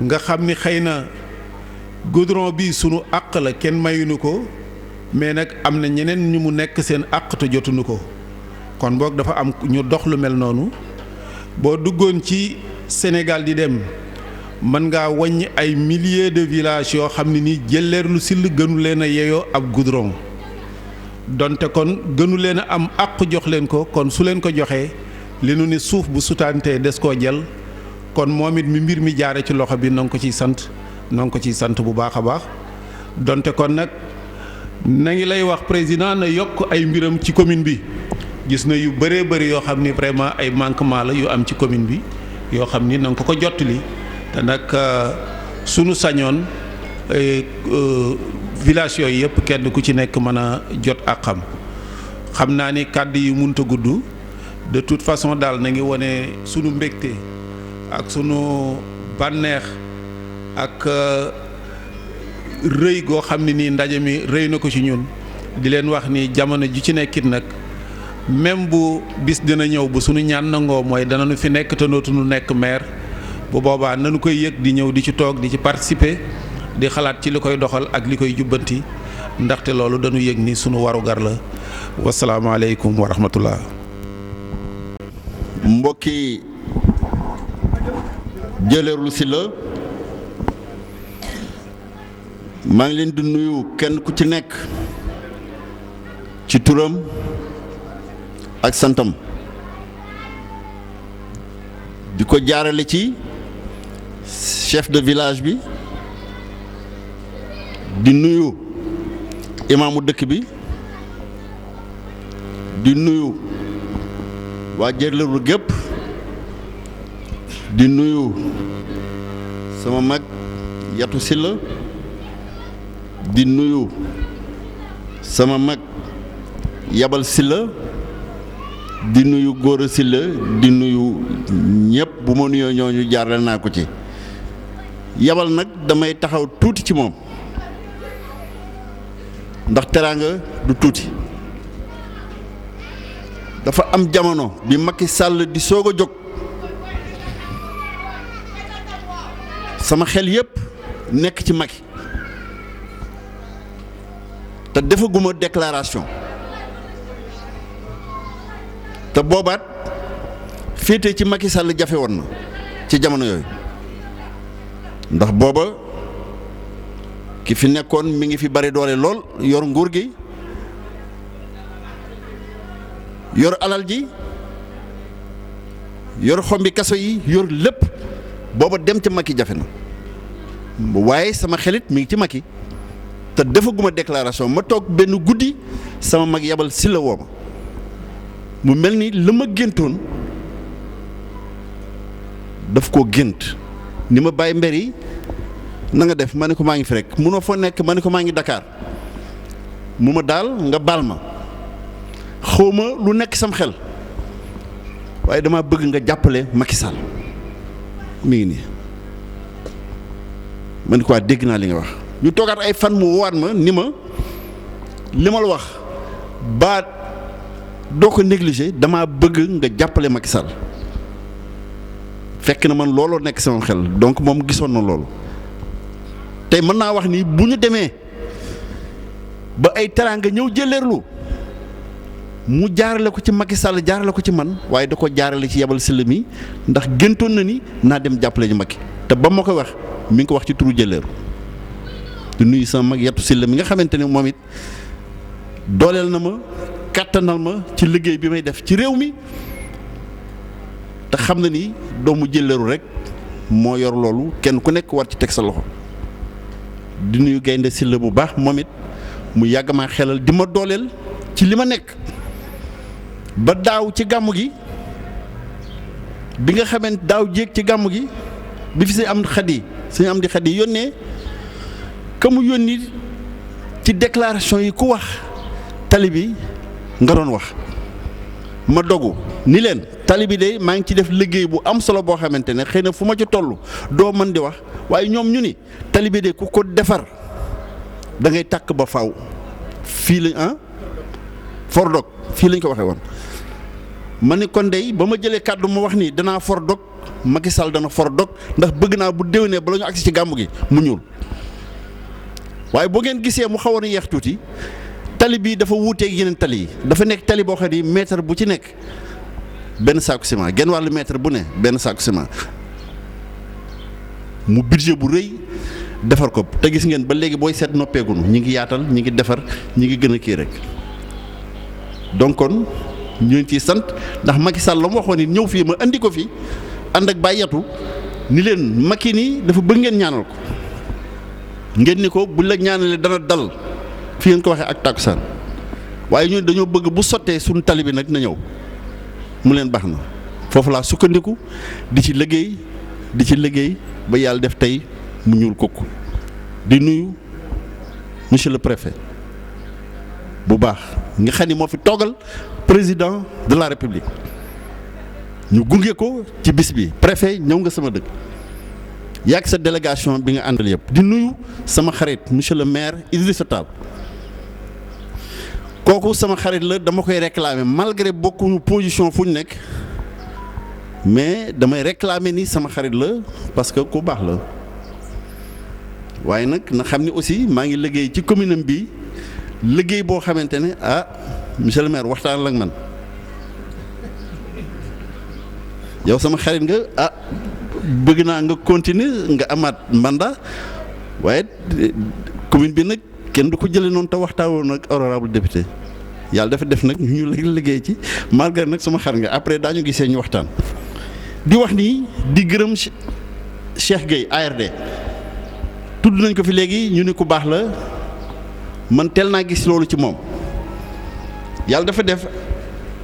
nga xam ni xëy na goudron bi sunu àq la kenn mayuñu ko mais nag am na ñeneen ñu mu nekk seen àq te jotuñu ko kon boog dafa am ñu dox lu mel noonu boo duggoon ci Sénégal di dem mën ngaa wàññi ay milliers de villages yoo xam ne nii Jëlleerlu Sill gënu leen a yeyoo ab goudron donte kon gënu leen a am àq jox leen ko kon su leen ko joxee li nu ni suuf bu sutaantee des koo jël kon moom it mi mbir mi jaare ci loxo bi na nga ko ciy sant na nga ko ciy sant bu baax a baax donte kon nag na ngi lay wax président na yokk ay mbiram ci commune bi gis na yu bëree bëri yoo xam ni vraiment ay manquement la yu am ci commune bi yoo xam ni na nga ko jottali te nag sunu sañoon village yooyu yëpp kenn ku ci nekk mën a jot ak xam naa ni kàddu yi mënut a gudd de toute façon daal na ngi wane sunu mbégte ak sunu bànneex ak rëy goo xam ne nii ndaje mi rëy na ko ci ñun di leen wax ni jamono ji ci nekkit nag même bu bis dina ñëw bu sunu ñaan nangoo mooy danañu fi nekk te nootuñu nekk maire bu boobaa nanu koy yëg di ñëw di ci toog di ci participer di xalaat ci li koy doxal ak li koy jubbanti ndaxte loolu dañu yëg ni sunu warugar la wasalaamaaleykum wa rahmatullah. mbokki Jëlleerlu Sylla maa ngi leen di nuyu kenn ku ci nekk ci turam ak santam di ko jaarale ci chef de village bi di nuyu imaamu dëkk bi di nuyu waa Jëlleerlu gépp di nuyu sama mag Yatou Sylla di nuyu sama mag Yabal Silla di nuyu Góora Silla di nuyu ñëpp bu ma nuyoo ñooñu jaarale naa ko ci Yabal nag damay taxaw tuuti ci moom ndax teraanga du tuuti dafa am jamono bi Macky Sall di soog a jóg sama xel yépp nekk ci Macky te defaguma déclaration te boobaat féete ci Macky Sall jafe woon na ci jamono yooyu ndax booba ki fi nekkoon mi ngi fi bari doole lool yor nguur gi yor alal ji yor xombi kaso yi yor lépp booba dem ci Macky jafe na waaye sama xelit mi ngi ci Macky te defaguma déclaration ma toog benn guddi sama mag Yabal Silla woo ma mu mel ni la ma géntoon daf koo gént ni ma bàyyi mber yi na nga def ma ne ko maa ngi fi rek munoo foo nekk ma ne ko maa ngi Dakar mu ma daal nga baal ma xawma lu nekk sam xel waaye dama bëgg nga jàppale Macky Sall mi ngi nii ma ne ko waa dégg naa li nga wax ñu toogaat ay fan mu woowaat ma ni ma li ma la wax baat doo ko négliger dama bëgg nga jàppale Macky Sall fekk na man looloo nekk sama xel donc moom gisoon na loolu tey mën naa wax ni bu ñu demee ba ay teraanga ñëw jëleerlu mu jaarale ko ci Macky Sall jaarale ko ci man waaye da ko jaarale ci Yabal Silla mi ndax gëntoon na ni naa dem jàppale ñu Macky te ba ma ko wax mi ngi ko wax ci turu jëleeru di nuyu sama mag Yatu Silla mi nga xamante ne moom it dooleel na ma kàttanal ma ci liggéey bi may def ci réew mi te xam na ni doomu jëleeru rek moo yor loolu kenn ku nekk war ci teg sa loxo di nuyu Gaynde Silla bu baax moom it mu yàgg maa xelal di ma dooleel ci li ma nekk ba daaw ci gàmmu gi bi nga xamante daaw jéeg ci gàmmu gi bi fi suñu am di xadi yónnee ka mu yónni ci déclaration yi ku wax tali bi nga doon wax ma dogu ni leen tali bi de maa ngi ci def liggéey bu am solo boo xamante ne xëy na fu ma ci toll doo mën di wax waaye ñoom ñu ni tali bi de ku ko defar da ngay tàkk ba faw fii lañ fordog fii lañ ko waxee woon ma ni kon dey ba ma jëlee kàddu ma wax ni danaa fordog Macky Sall dana fordog ndax bëgg naa bu déwénee bala ñu agsi ci gàmmu gi mu ñuul waaye boo ngeen gisee mu xawoon a yeex tuuti tali bii dafa wuuteeg yeneen tali yi dafa nekk tali boo xam ni mètre bu ci nekk benn saaku ciment genn wàllu mètre bu ne benn saaku ciment mu budget bu rëy defar ko te gis ngeen ba léegi booy seet noppeegunu ñi ngi yaatal ñi ngi defar ñi ngi gën a kii rek donc kon ñu ngi ciy sant ndax Macky Sall la mu waxoon ni ñëw fii ma andi ko fi ànd ak bàyyatu ni leen Macky nii dafa bëgg ngeen ñaanal ko ngeen ni ko bu la ñaanalee dana dal fi ngeen ko waxee ak takkusaan waaye ñun dañoo bëgg bu sottee suñu tali bi nag na ñëw mu leen baax na foofu laa sukkandiku di ci liggéey ba yàlla def tey mu ñuul kukk di nuyu monsieur le préfet bu baax nga xam ni moo fi toogal président de la république ñu gunge ko ci bis bi préfet ñëw nga sama dëkk yàgg sa délégation bi nga àndal yëpp di nuyu sama xarit monsieur le maire Idrissa Tall kooku sama xarit la dama koy réclamer malgré bokkuñu position fu ñu nekk mais damay réclamer ni sama xarit la parce que ku baax la waaye nag na xam ni aussi maa ngi liggéey ci commune am bi liggéey boo xamante ne monsieur le maire waxtaan ak man yow sama xarit nga bëgg naa nga continuer nga amaat mandat waaye commune bi nag kenn du ko jëlee noonu te waxtaawoon ak honorable député yàlla dafa def nag ñu liggéey ci malgré nag sama xar nga après daañu gisee ñu waxtaan di wax nii di gërëm Cheikh Gueye ARD tudd nañ ko fi léegi ñu ni ku baax la man teel naa gis loolu ci moom yàlla dafa def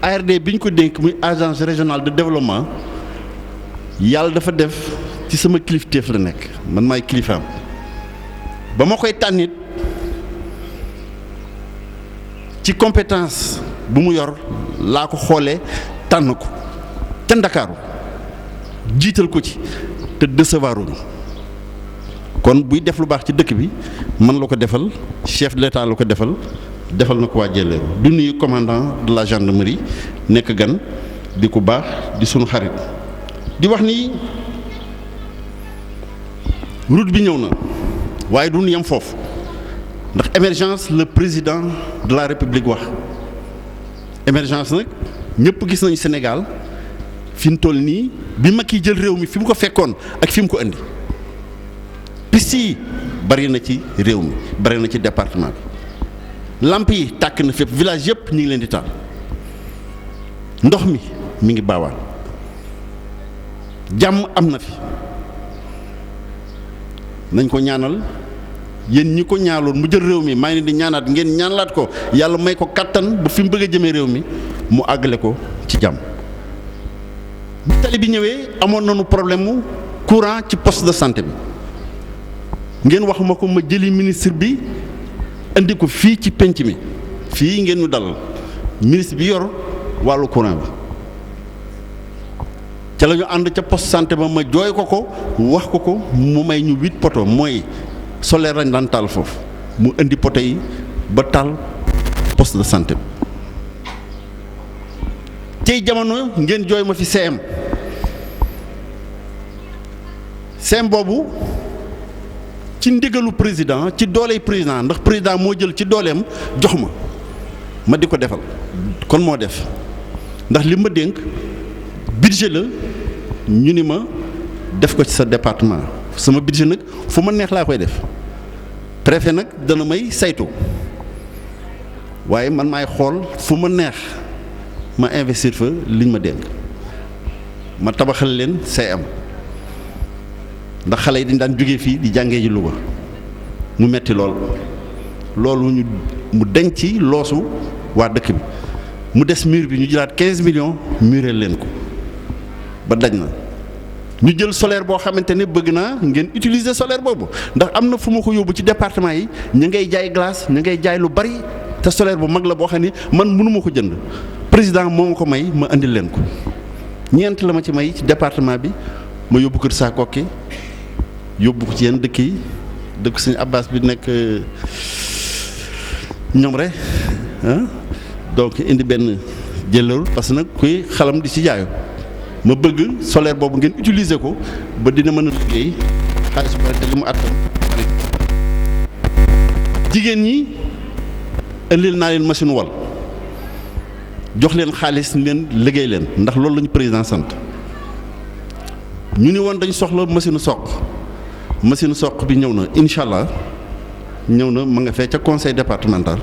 ARD bi ñu ko dénk muy agence régionale de développement yàlla dafa def ci sama kilifteef la nekk man maay kilifaam ba ma koy tànnit ci compétence bu mu yor laa ko xoolee tànn ko ca Ndakaaru jiital ko ci te décevoiruñu kon buy def lu baax ci dëkk bi man la ko defal chef de l'État la ko defal na ko waa Jëleeru du nuyu commandant de la gendarmerie nekk gan di ku baax di sunu xarit di wax ni route bi ñëw na waaye du ñu yem foofu ndax émergence le président de la république wax émergence nag ñëpp gis nañu Sénégal fi mu toll nii bi Macky jël réew mi fi mu ko fekkoon ak fi mu ko indi piste yi bari na ci réew mi bari na ci département bi lamp yi tàkk na fépp village yëpp ñu ngi leen di taal ndox mi ngi baawaan jàmm am na fi nañ ko ñaanal yéen ñi ko ñaaloon mu jël réew mi maa ngi leen di ñaanaat ngeen ñaanalaat ko yàlla may ko kattan ba fi mu bëgg a jëmee réew mi mu àggale ko ci jàmm. bi tali bi ñëwee amoon nañu problème mu courant ci poste de santé bi ngeen wax ma ko ma jëli ministre bi indi ko fii ci penc mi fii ngeen ñu dalal ministre bi yor wàllu courant bi ca la ñu ànd ca poste santé ba ma jooy ko wax ko mu may ñu 8 poto mooy solaire lañ daan taal foofu mu indi poto yi ba taal poste de santé bi tey jamono ngeen jooy ma fi CM boobu ci ndigalu président ci dooley président ndax président moo jël ci dooleem jox ma di ko defal kon moo def ndax li ma dénk budget la ñu ni ma def ko ci sa département sama budget nag fu ma neex laa koy def préfet nag dana may saytu waaye man maay xool fu ma neex ma investir fa liñ ma dénk ma tabaxal leen CM ndax xale yi dañ daan jógee fii di jàngee ji Louga mu metti loolu mu denc ci loosu waa dëkk bi mu des mur bi ñu jëlaat 15 millions mureel leen ko ba daj na ñu jël solaire boo xamante ne bëgg naa ngeen utiliser solaire boobu ndax am na fu ma ko yóbbu ci département yi ñu ngay jaay glace ñu ngay jaay lu bari te solaire bu mag la boo xam ni man mënuma ko jënd président moo ma ko may ma indil leen ko ñeent la ma ci may ci département bi ma yóbbu kër Sakoki yóbbu ko ci yenn dëkk yi dëkk Sëñ Abbas bi nekk ñoom rek donc indi benn jëlal parce que nag kuy xalam di ci jaayo ma bëgg solaire boobu ngeen utiliser ko ba dina mën a liggéey xaalis bu bari te li mu àttan jigéen ñi indil naa leen machine wal jox leen xaalis leen liggéey leen ndax loolu lañu président sant ñu ni woon dañ soxla machine soq bi ñëw na incha allah ñëw na ma nga fee ca conseil départemental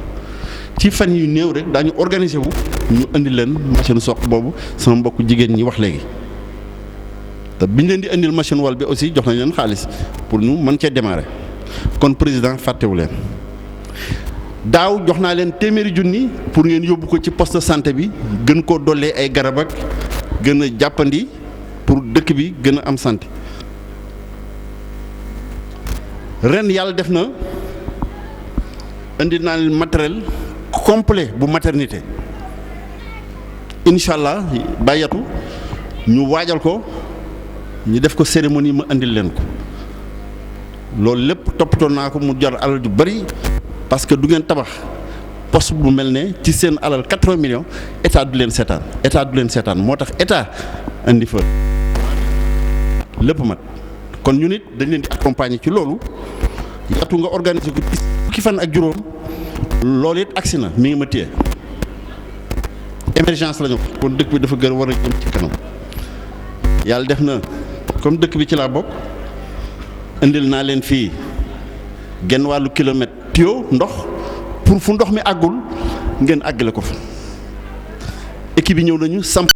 ci fan yu néew rek daañu organiser wu ñu indi leen machine soq boobu sama mbokk jigéen ñi wax léegi te biñ leen di indil machine wal bi aussi jox nañ leen xaalis pour ñu mën cee démarrer kon président fàttewu leen daaw jox naa leen téeméeri junni pour ngeen yóbbu ko ci poste de santé bi gën koo dollee ay garab ak gën a jàppandi pour dëkk bi gën a am santé ren yàlla def na indi naa leen matériel complet bu maternité incha allah bàyyatu ñu waajal ko ñu def ko cérémonie ma indil leen ko loolu lépp toppatoo naa ko mu jar alal ju bari parce que du ngeen tabax poste bu mel ne ci seen alal 80 millions état du leen seetaan moo tax état indi fa lépp mat kon ñu nit dañ leen di accompagner ci loolu yaatu nga organiser ko fukki fan ak juróom loolu it agsi na mi ngi ma téye émergence la ñu kon dëkk bi dafa gën war a jëm ci kanam yàlla def na comme dëkk bi ci laa bokk indil naa leen fii genn wàllu kilomètre tuyau ndox pour fu ndox mi àggul ngeen àggale ko fa équipe yi ñëw nañu samp